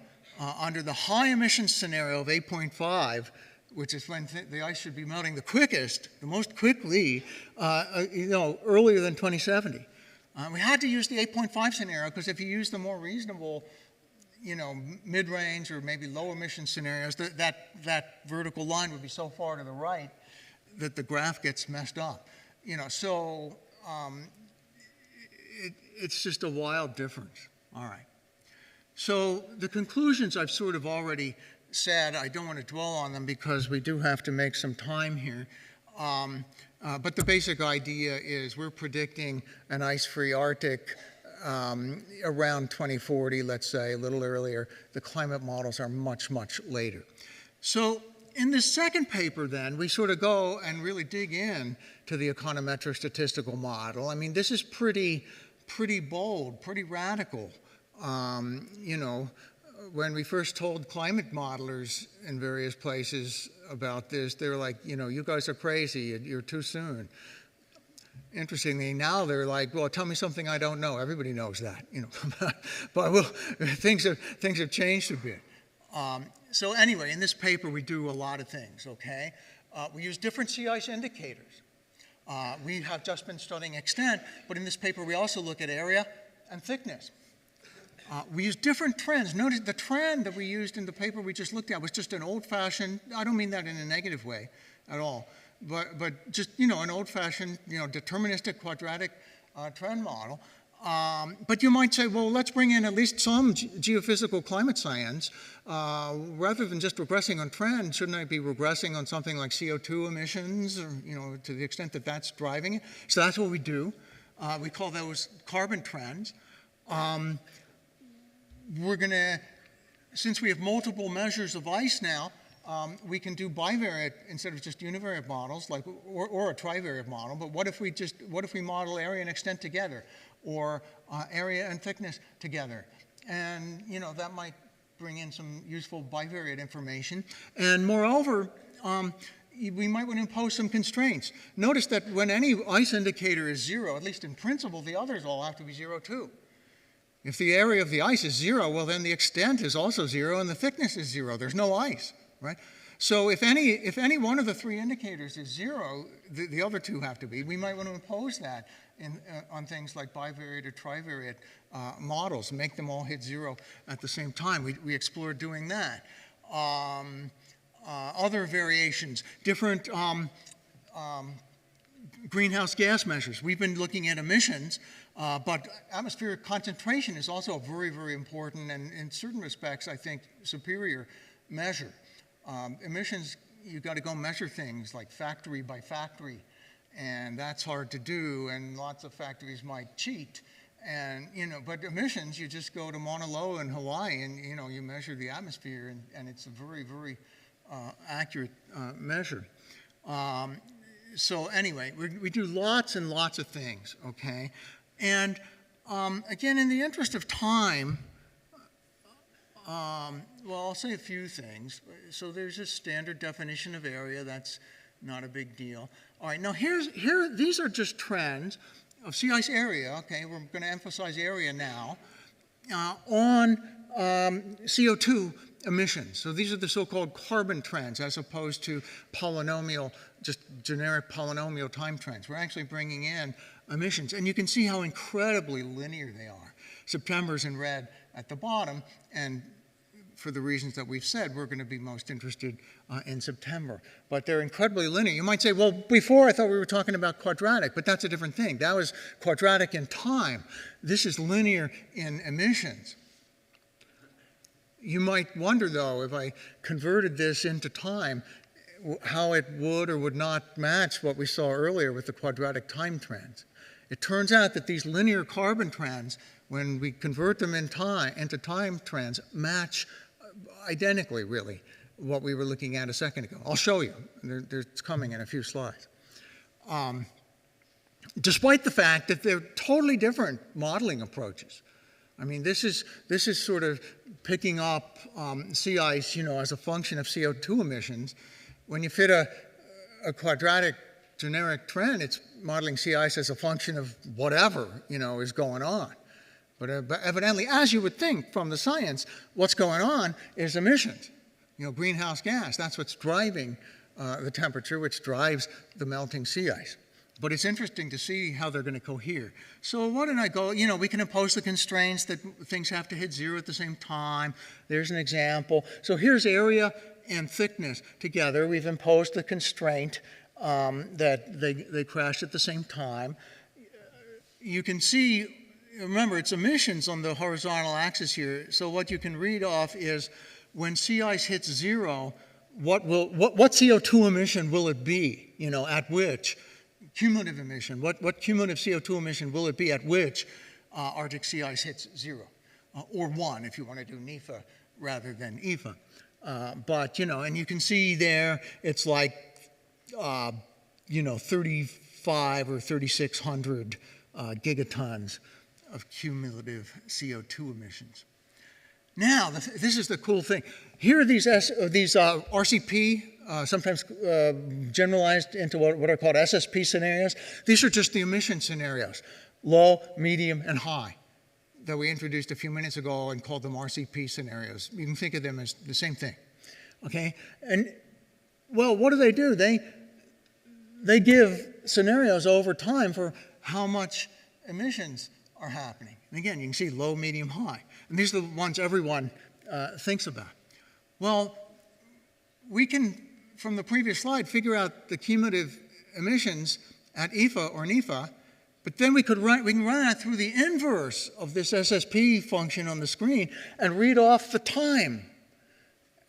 under the high emissions scenario of 8.5, which is when the ice should be melting the quickest, the most quickly, you know, earlier than 2070. We had to use the 8.5 scenario because if you use the more reasonable, you know, mid-range or maybe low emission scenarios, that vertical line would be so far to the right that the graph gets messed up. You know, so it's just a wild difference. All right. So the conclusions I've sort of already said. I don't want to dwell on them because we do have to make some time here. But the basic idea is we're predicting an ice-free Arctic around 2040, let's say, a little earlier. The climate models are much, much later. So in the second paper, then, we sort of go and really dig in to the econometric statistical model. I mean, this is pretty bold, pretty radical. You know, when we first told climate modelers in various places about this, they were like, you know, you guys are crazy, you're too soon. Interestingly, now they're like, well, tell me something I don't know. Everybody knows that, you know. But well, things have changed a bit. So anyway, in this paper, we do a lot of things, okay? We use different sea ice indicators. We have just been studying extent, but in this paper, we also look at area and thickness. We use different trends. Notice the trend that we used in the paper we just looked at was just an old-fashioned, I don't mean that in a negative way at all, but just, you know, an old-fashioned, you know, deterministic quadratic trend model. But you might say, well, let's bring in at least some geophysical climate science. Rather than just regressing on trend, shouldn't I be regressing on something like CO2 emissions, or, you know, to the extent that that's driving it? So that's what we do. We call those carbon trends. We're going to, since we have multiple measures of ice now, we can do bivariate instead of just univariate models, like, or a trivariate model. But what if we model area and extent together, or area and thickness together? And, you know, that might bring in some useful bivariate information. And moreover, we might want to impose some constraints. Notice that when any ice indicator is 0, at least in principle, the others all have to be 0 too. If the area of the ice is 0, well, then the extent is also 0 and the thickness is 0. There's no ice, right? So if any one of the three indicators is 0, the other two have to be. We might want to impose that on things like bivariate or trivariate models, make them all hit 0 at the same time. We explored doing that. Other variations, different greenhouse gas measures. We've been looking at emissions, but atmospheric concentration is also a very, very important and in certain respects, I think, superior measure. Emissions, you've got to go measure things like factory by factory, and that's hard to do, and lots of factories might cheat. And, you know, but emissions, you just go to Mauna Loa in Hawaii and, you know, you measure the atmosphere, and it's a very, very accurate measure. So anyway, we do lots and lots of things, okay? And again, in the interest of time, well, I'll say a few things. So there's a standard definition of area. That's not a big deal. All right, now these are just trends of sea ice area. Okay, we're going to emphasize area now on CO2 emissions. So these are the so-called carbon trends as opposed to polynomial, just generic polynomial time trends. We're actually bringing in emissions. And you can see how incredibly linear they are. September's in red at the bottom, and for the reasons that we've said, we're going to be most interested in September. But they're incredibly linear. You might say, well, before I thought we were talking about quadratic, but that's a different thing. That was quadratic in time. This is linear in emissions. You might wonder, though, if I converted this into time, how it would or would not match what we saw earlier with the quadratic time trends. It turns out that these linear carbon trends, when we convert them into time trends, match identically, really, what we were looking at a second ago. I'll show you. It's coming in a few slides. Despite the fact that they're totally different modeling approaches. I mean, this is sort of picking up sea ice, as a function of CO2 emissions. When you fit a quadratic generic trend, it's modeling sea ice as a function of whatever, is going on. But evidently, as you would think from the science, what's going on is emissions, greenhouse gas. That's what's driving the temperature, which drives the melting sea ice. But it's interesting to see how they're going to cohere. So what did I go? We can impose the constraints that things have to hit 0 at the same time. There's an example. So here's area and thickness together. We've imposed the constraint that they crash at the same time. You can see, remember, it's emissions on the horizontal axis here. So what you can read off is when sea ice hits 0, what CO2 emission will it be, at which? Cumulative emission. What cumulative CO2 emission will it be at which Arctic sea ice hits 0? Or 1 if you want to do NEFA rather than EFA. But, and you can see there it's like, 35 or 3,600 gigatons of cumulative CO2 emissions. Now, this is the cool thing. Here are these RCP, sometimes generalized into what are called SSP scenarios. These are just the emission scenarios, low, medium, and high, that we introduced a few minutes ago and called them RCP scenarios. You can think of them as the same thing, okay? And, well, what do? They give scenarios over time for how much emissions are happening. And again, you can see low, medium, high. And these are the ones everyone thinks about. Well, we can, from the previous slide, figure out the cumulative emissions at IFA or NEFA, but then we can run that through the inverse of this SSP function on the screen and read off the time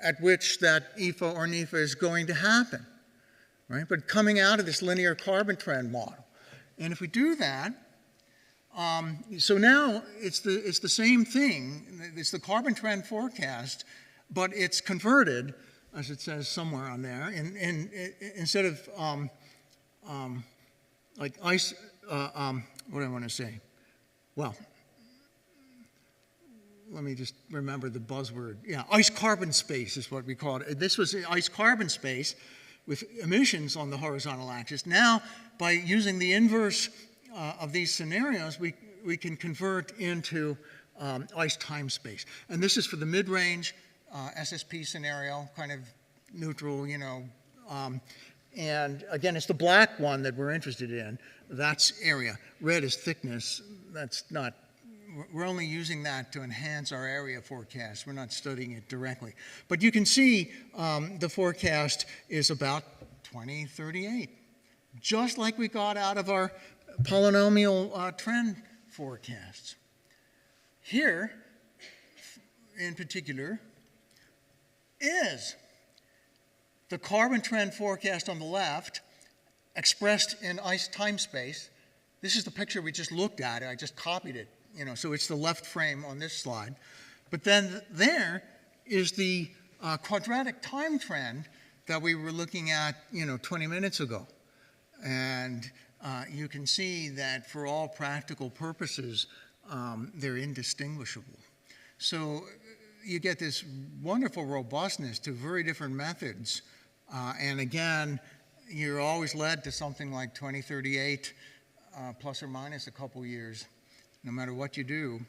at which that IFA or NEFA is going to happen, right? But coming out of this linear carbon trend model. And if we do that, so now it's the same thing. It's the carbon trend forecast, but it's converted, as it says somewhere on there, and instead of like ice, what do I want to say? Well, let me just remember the buzzword. Yeah, ice carbon space is what we call it. This was ice carbon space with emissions on the horizontal axis. Now, by using the inverse of these scenarios, we can convert into ice time space. And this is for the mid-range SSP scenario, kind of neutral, and again, it's the black one that we're interested in. That's area. Red is thickness. That's not, we're only using that to enhance our area forecast. We're not studying it directly. But you can see the forecast is about 2038, just like we got out of our polynomial trend forecasts. Here, in particular, is the carbon trend forecast on the left, expressed in ice time space. This is the picture we just looked at. I just copied it, so it's the left frame on this slide. But then there is the quadratic time trend that we were looking at, 20 minutes ago. And you can see that for all practical purposes, they're indistinguishable. So you get this wonderful robustness to very different methods. And again, you're always led to something like 2038, plus or minus a couple years, no matter what you do.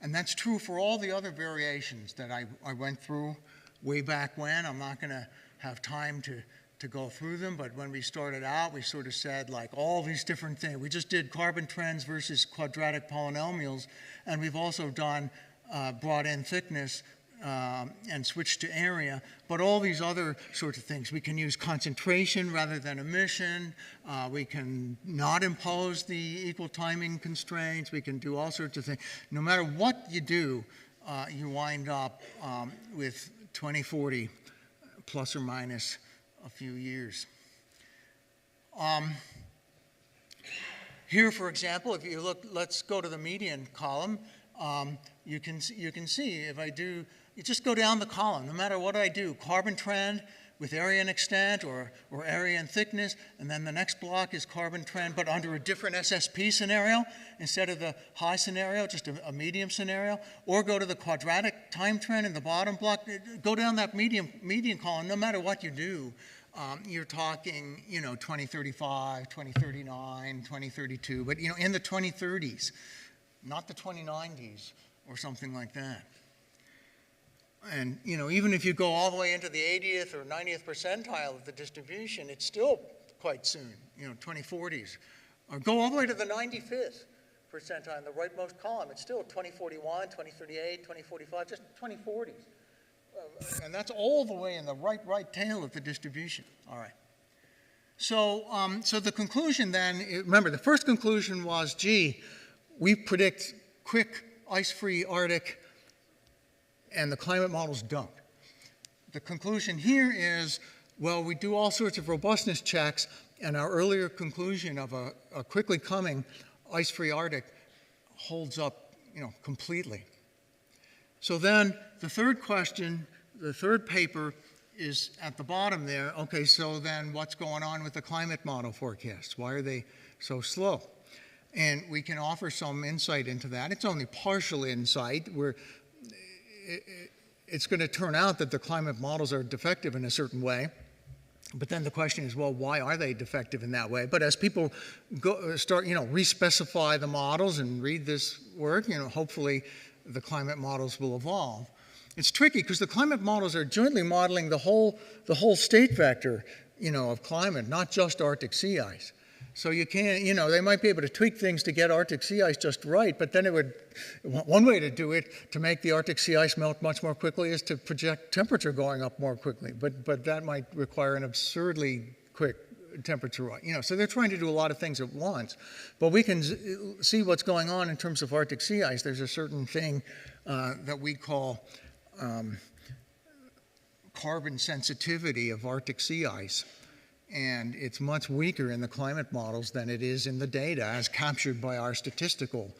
And that's true for all the other variations that I went through way back when. I'm not going to have time to go through them, but when we started out, we sort of said, like, all these different things. We just did carbon trends versus quadratic polynomials, and we've also done brought in thickness and switched to area, but all these other sorts of things. We can use concentration rather than emission. We can not impose the equal timing constraints. We can do all sorts of things. No matter what you do, you wind up with 2040 plus or minus a few years. Here, for example, if you look, let's go to the median column. You can see if I do you just go down the column, no matter what I do, carbon trend with area and extent or area and thickness, and then the next block is carbon trend, but under a different SSP scenario instead of the high scenario, just a medium scenario, or go to the quadratic time trend in the bottom block, go down that median column, no matter what you do. You're talking, 2035, 2039, 2032, but, in the 2030s, not the 2090s or something like that. And, even if you go all the way into the 80th or 90th percentile of the distribution, it's still quite soon, 2040s. Or go all the way to the 95th percentile in the rightmost column. It's still 2041, 2038, 2045, just 2040s. And that's all the way in the right tail of the distribution. All right. So, so the conclusion then, remember, the first conclusion was, gee, we predict quick, ice-free Arctic, and the climate models don't. The conclusion here is, well, we do all sorts of robustness checks, and our earlier conclusion of a quickly coming ice-free Arctic holds up, completely. So then the third question, the third paper is at the bottom there. Okay, so then what's going on with the climate model forecasts? Why are they so slow? And we can offer some insight into that. It's only partial insight. It's going to turn out that the climate models are defective in a certain way. But then the question is, well, why are they defective in that way? But as people start, respecify the models and read this work, hopefully the climate models will evolve. It's tricky because the climate models are jointly modeling the whole state vector, of climate, not just Arctic sea ice. So you can't, they might be able to tweak things to get Arctic sea ice just right, but then one way to do it, to make the Arctic sea ice melt much more quickly, is to project temperature going up more quickly. But that might require an absurdly quick temperature rise. So they're trying to do a lot of things at once. But we can see what's going on in terms of Arctic sea ice. There's a certain thing that we call carbon sensitivity of Arctic sea ice. And it's much weaker in the climate models than it is in the data as captured by our statistical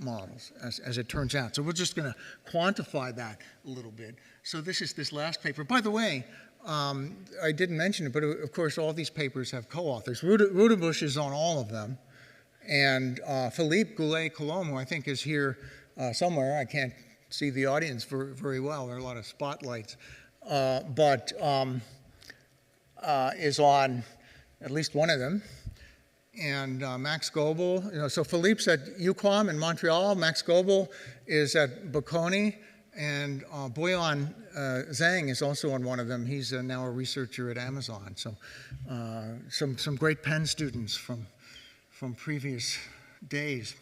models, as it turns out. So we're just going to quantify that a little bit. So this is this last paper. By the way, I didn't mention it, but of course all these papers have co-authors. Rudebush is on all of them. And Philippe Goulet-Colombe, who I think is here somewhere. I can't see the audience very well. There are a lot of spotlights. Is on at least one of them. And Max Goebel, so Philippe's at UQAM in Montreal. Max Goebel is at Bocconi. And Boyan Zhang is also on one of them. He's now a researcher at Amazon. So some great Penn students from previous days.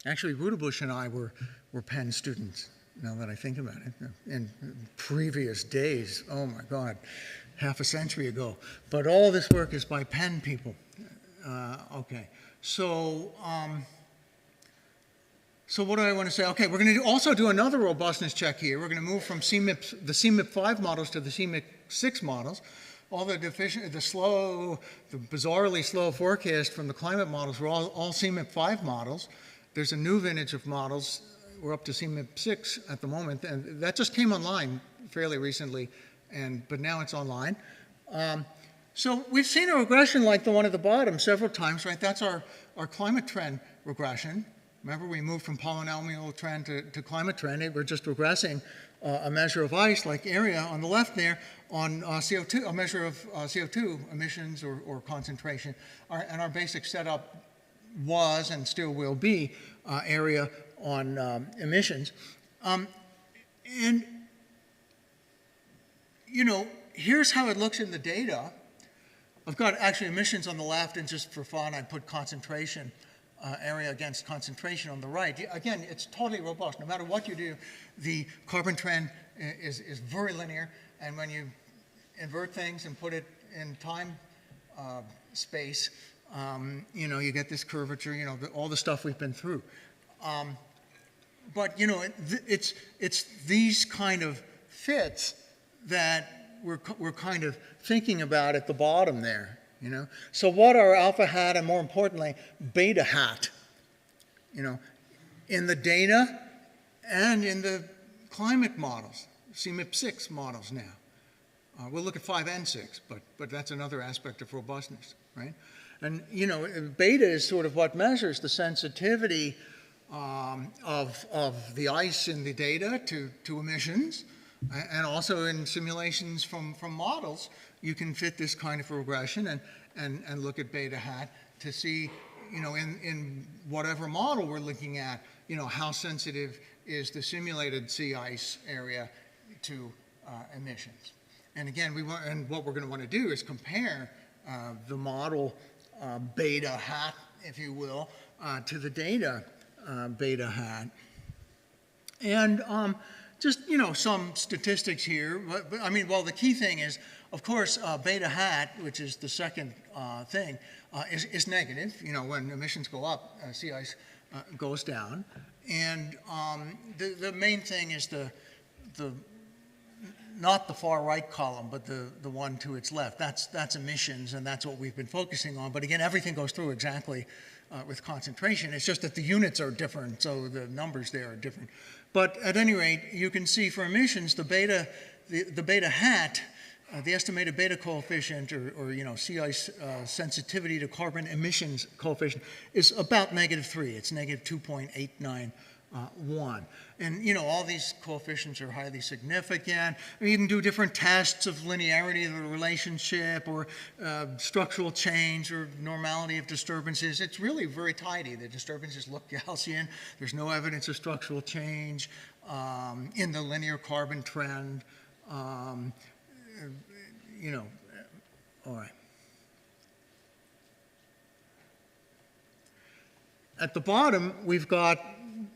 Actually, Rudebush and I were Penn students, now that I think about it, in previous days. Oh my God, half a century ago. But all this work is by Penn people. Okay, so what do I want to say? Okay, we're going to also do another robustness check here. We're going to move from the CMIP5 models to the CMIP6 models. All the bizarrely slow forecast from the climate models were all CMIP5 models. There's a new vintage of models. We're up to CMIP6 at the moment, and that just came online fairly recently, but now it's online. So we've seen a regression like the one at the bottom several times, right? That's our climate trend regression. Remember, we moved from polynomial trend to climate trend. We're just regressing a measure of ice, like area on the left there, on CO2, a measure of CO2 emissions or concentration. And our basic setup was and still will be area on emissions. And, here's how it looks in the data. I've got actually emissions on the left, and just for fun, I put concentration, area against concentration on the right. Again, it's totally robust. No matter what you do, the carbon trend is very linear, and when you invert things and put it in time space, you get this curvature, all the stuff we've been through. But, it's these kind of fits that we're kind of thinking about at the bottom there, So what are alpha hat and, more importantly, beta hat? In the data, and in the climate models, CMIP6 models now. We'll look at 5 and 6, but that's another aspect of robustness, right? And, you know, beta is sort of what measures the sensitivity of the ice in the data to emissions, and also in simulations from models, you can fit this kind of regression and look at beta hat to see, you know, in whatever model we're looking at, you know, how sensitive is the simulated sea ice area to emissions. And again, what we're going to want to do is compare the model beta hat, if you will, to the data beta hat. And just, you know, some statistics here. But I mean, well, the key thing is, of course, beta hat, which is the second thing, is negative. You know, when emissions go up, sea ice goes down. And the main thing is not the far right column, but the one to its left. That's emissions, and that's what we've been focusing on. But again, everything goes through exactly with concentration. It's just that the units are different, so the numbers there are different. But at any rate, you can see for emissions, the beta hat, the estimated beta coefficient, or you know, sea ice sensitivity to carbon emissions coefficient, is about -3. It's -2.891. And, you know, all these coefficients are highly significant. You can do different tests of linearity of the relationship, or structural change, or normality of disturbances. It's really very tidy. The disturbances look Gaussian. There's no evidence of structural change in the linear carbon trend. You know, all right. At the bottom, we've got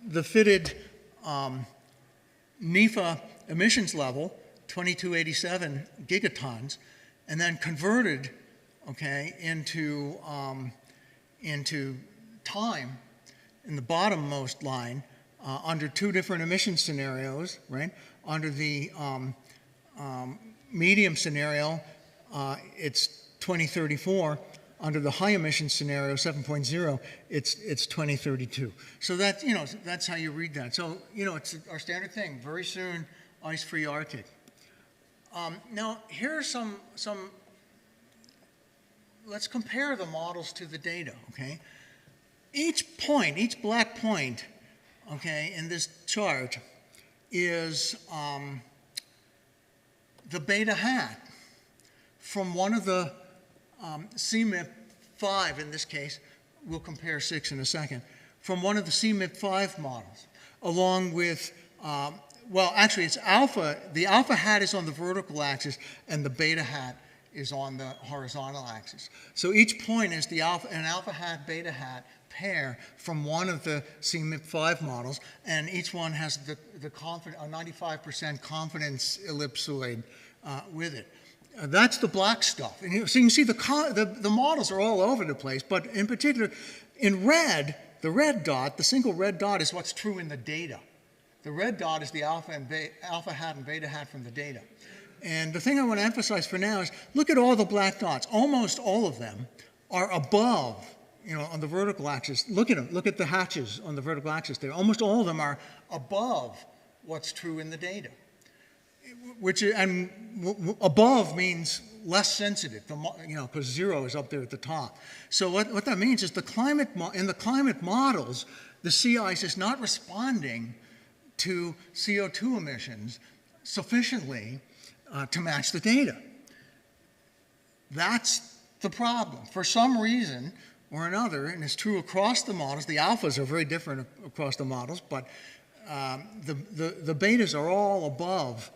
the fitted NEFA emissions level, 2287 gigatons, and then converted, okay, into time in the bottommost line under 2 different emission scenarios, right? Under the medium scenario, it's 2034. Under the high emission scenario, 7.0, it's 2032. So that, you know, that's how you read that. So, you know, it's our standard thing. Very soon, ice-free Arctic. Now, here are some. Let's compare the models to the data. Okay, each black point, okay, in this chart is the beta hat from one of the CMIP 5, in this case, we'll compare 6 in a second, from one of the CMIP 5 models, along with, well, actually it's alpha, the alpha hat is on the vertical axis, and the beta hat is on the horizontal axis. So each point is an alpha hat, beta hat pair from one of the CMIP 5 models, and each one has a 95% confidence ellipsoid with it. That's the black stuff. And so you can see the models are all over the place, but in particular, in red, the red dot, the single red dot is what's true in the data. The red dot is the alpha hat and beta hat from the data. And the thing I want to emphasize for now is look at all the black dots. Almost all of them are above, you know, on the vertical axis. Look at them. Look at the hatches on the vertical axis there. Almost all of them are above what's true in the data. Above means less sensitive, you know, because 0 is up there at the top. So what that means is in the climate models, the sea ice is not responding to CO2 emissions sufficiently to match the data. That's the problem. For some reason or another, and it's true across the models, the alphas are very different across the models, but the betas are all above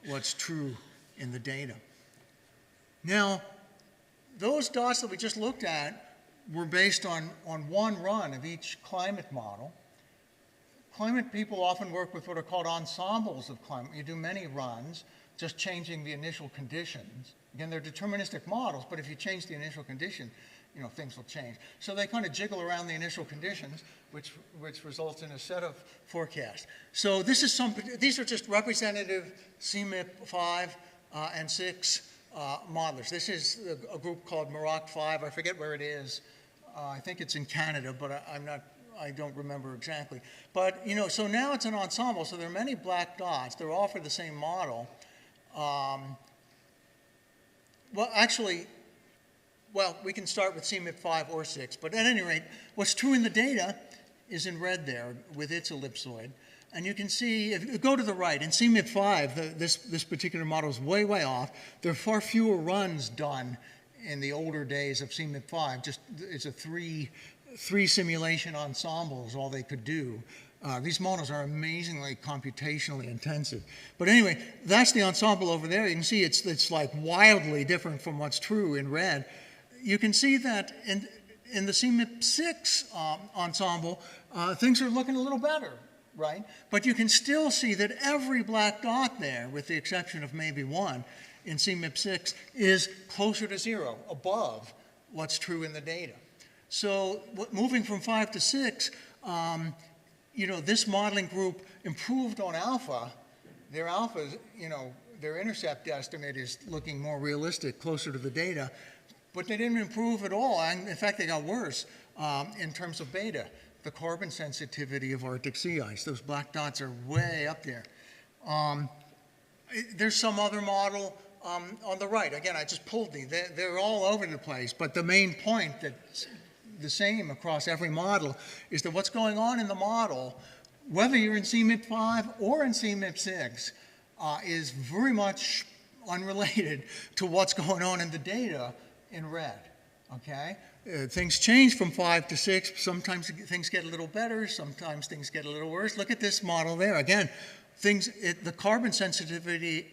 what's true in the data. Now, those dots that we just looked at were based on one run of each climate model. Climate people often work with what are called ensembles of climate. You do many runs, just changing the initial conditions. Again, they're deterministic models, but if you change the initial condition, you know, things will change. So they kind of jiggle around the initial conditions, which results in a set of forecasts. So these are just representative CMIP 5 and 6 modelers. This is a group called Maroc 5. I forget where it is. I think it's in Canada, but I'm not I don't remember exactly. But, you know, so now it's an ensemble, so there are many black dots. They're all for the same model. Well, actually, well, we can start with CMIP 5 or 6, but at any rate, what's true in the data is in red there with its ellipsoid. And you can see, if you go to the right, in CMIP 5, this particular model is way, way off. There are far fewer runs done in the older days of CMIP 5. Just, it's a three simulation ensemble is all they could do. These models are amazingly computationally intensive. But anyway, that's the ensemble over there. You can see it's like wildly different from what's true in red. You can see that in the CMIP 6 ensemble, things are looking a little better, right? But you can still see that every black dot there, with the exception of maybe one, in CMIP 6 is closer to 0, above what's true in the data. So moving from 5 to 6, you know, this modeling group improved on alpha. Their alpha, you know, their intercept estimate is looking more realistic, closer to the data. But they didn't improve at all. And in fact, they got worse in terms of beta, the carbon sensitivity of Arctic sea ice. Those black dots are way up there. There's some other model on the right. Again, I just pulled these. They're all over the place. But the main point that's the same across every model is that what's going on in the model, whether you're in CMIP 5 or in CMIP 6, is very much unrelated to what's going on in the data in red, okay? Things change from 5 to 6. Sometimes things get a little better. Sometimes things get a little worse. Look at this model there. Again, the carbon sensitivity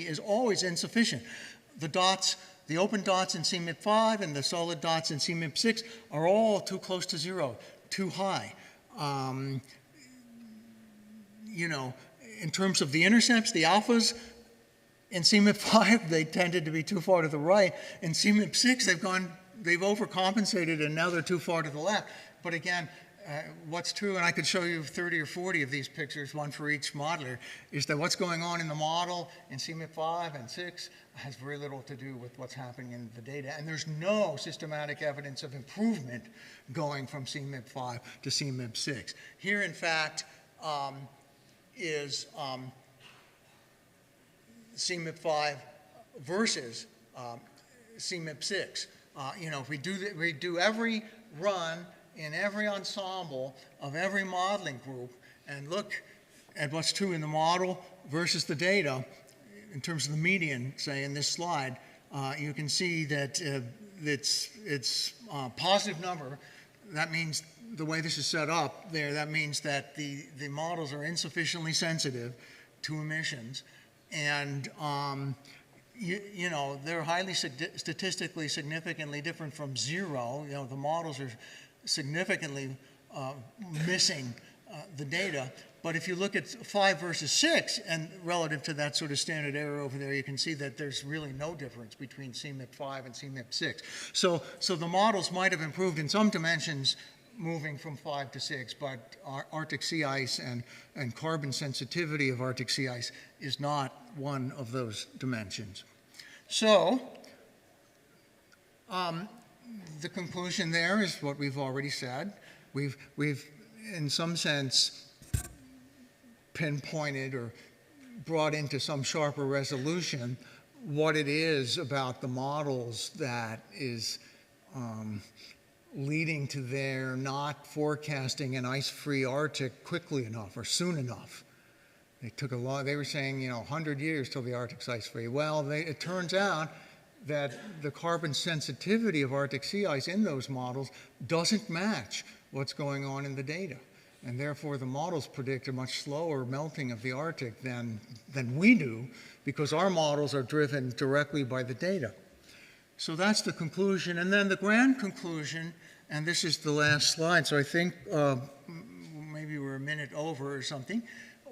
is always insufficient. The open dots in CMIP 5 and the solid dots in CMIP 6 are all too close to 0, too high. You know, in terms of the intercepts, the alphas, in CMIP 5, they tended to be too far to the right. In CMIP 6, they've overcompensated, and now they're too far to the left. But again, what's true, and I could show you 30 or 40 of these pictures, one for each modeler, is that what's going on in the model in CMIP 5 and 6 has very little to do with what's happening in the data. And there's no systematic evidence of improvement going from CMIP 5 to CMIP 6. Here, in fact, is CMIP 5 versus CMIP 6. You know, if we do every run in every ensemble of every modeling group and look at what's true in the model versus the data, in terms of the median, say in this slide, you can see that it's a positive number. That means the way this is set up there, that means that the models are insufficiently sensitive to emissions. And you know, they're highly statistically significantly different from 0. You know, the models are significantly missing the data. But if you look at 5 versus 6, and relative to that sort of standard error over there, you can see that there's really no difference between CMIP 5 and CMIP 6. So the models might have improved in some dimensions moving from 5 to 6, but Arctic sea ice and carbon sensitivity of Arctic sea ice is not one of those dimensions. So the conclusion there is what we've already said. We've in some sense pinpointed or brought into some sharper resolution what it is about the models that is leading to their not forecasting an ice-free Arctic quickly enough or soon enough. They were saying, you know, 100 years till the Arctic's ice-free. Well, it turns out that the carbon sensitivity of Arctic sea ice in those models doesn't match what's going on in the data. And therefore, the models predict a much slower melting of the Arctic than we do, because our models are driven directly by the data. So that's the conclusion. And then the grand conclusion, and this is the last slide, so I think maybe we're a minute over or something,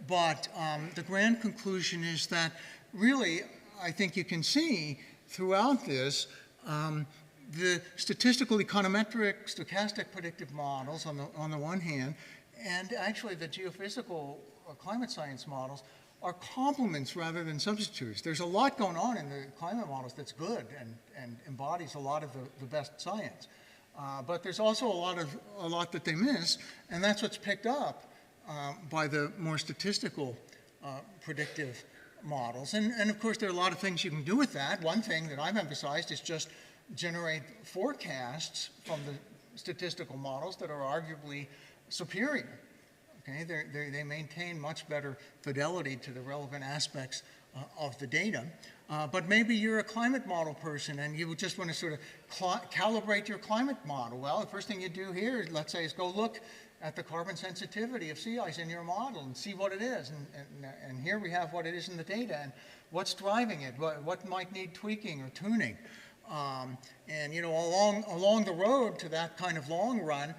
but the grand conclusion is that really, I think you can see throughout this, the statistical econometric stochastic predictive models on the one hand, and actually the geophysical climate science models are complements rather than substitutes. There's a lot going on in the climate models that's good and embodies a lot of the best science. But there's also a lot that they miss, and that's what's picked up by the more statistical predictive models. And of course, there are a lot of things you can do with that. One thing that I've emphasized is just generate forecasts from the statistical models that are arguably superior. Okay, they maintain much better fidelity to the relevant aspects of the data. But maybe you're a climate model person and you just want to sort of calibrate your climate model. Well, the first thing you do here, let's say, is go look at the carbon sensitivity of sea ice in your model and see what it is. And here we have what it is in the data and what's driving it, what might need tweaking or tuning. And you know, along the road to that kind of long run,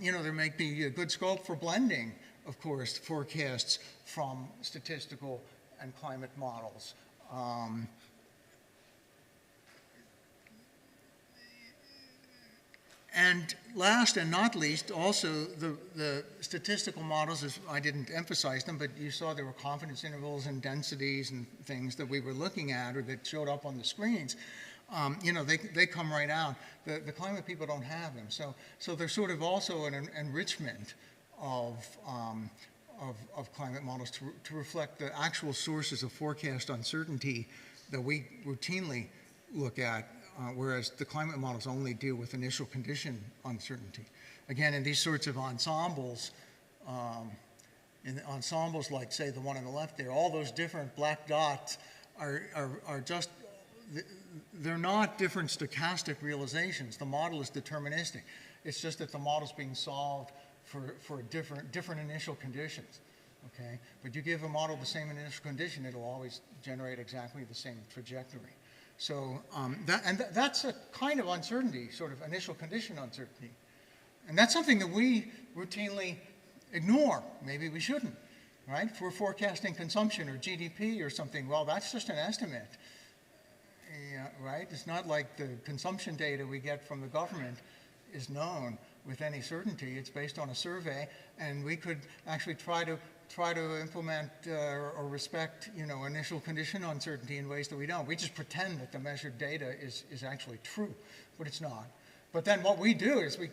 you know, there may be a good scope for blending, of course, forecasts from statistical and climate models. And last and not least, also the statistical models, I didn't emphasize them, but you saw there were confidence intervals and densities and things that we were looking at or that showed up on the screens. You know, they come right out. The climate people don't have them. So there's sort of also an enrichment of climate models to reflect the actual sources of forecast uncertainty that we routinely look at, whereas the climate models only deal with initial condition uncertainty. Again, in these sorts of ensembles, like, say, the one on the left there, all those different black dots are just, they're not different stochastic realizations. The model is deterministic. It's just that the model's being solved for different initial conditions, okay? But you give a model the same initial condition, it'll always generate exactly the same trajectory. So that's a kind of uncertainty, sort of initial condition uncertainty. And that's something that we routinely ignore. Maybe we shouldn't, right? If we're forecasting consumption or GDP or something, well, that's just an estimate, yeah, right? It's not like the consumption data we get from the government is known with any certainty. It's based on a survey, and we could actually try to implement or respect, you know, initial condition uncertainty in ways that we don't. We just pretend that the measured data is actually true, but it's not. But then what we do is we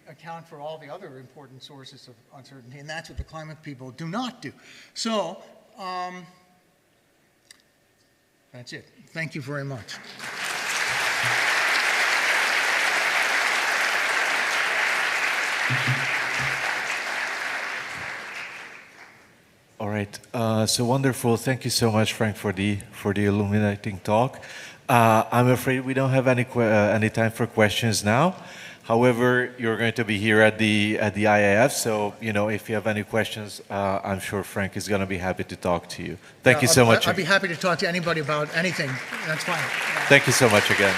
account for all the other important sources of uncertainty, and that's what the climate people do not do. So that's it. Thank you very much. All right, so wonderful. Thank you so much, Frank, for the illuminating talk. I'm afraid we don't have any time for questions now. However, you're going to be here at the IIF, so you know, if you have any questions, I'm sure Frank is going to be happy to talk to you. Thank you so much. I'd be happy to talk to anybody about anything. That's fine. Thank you so much again.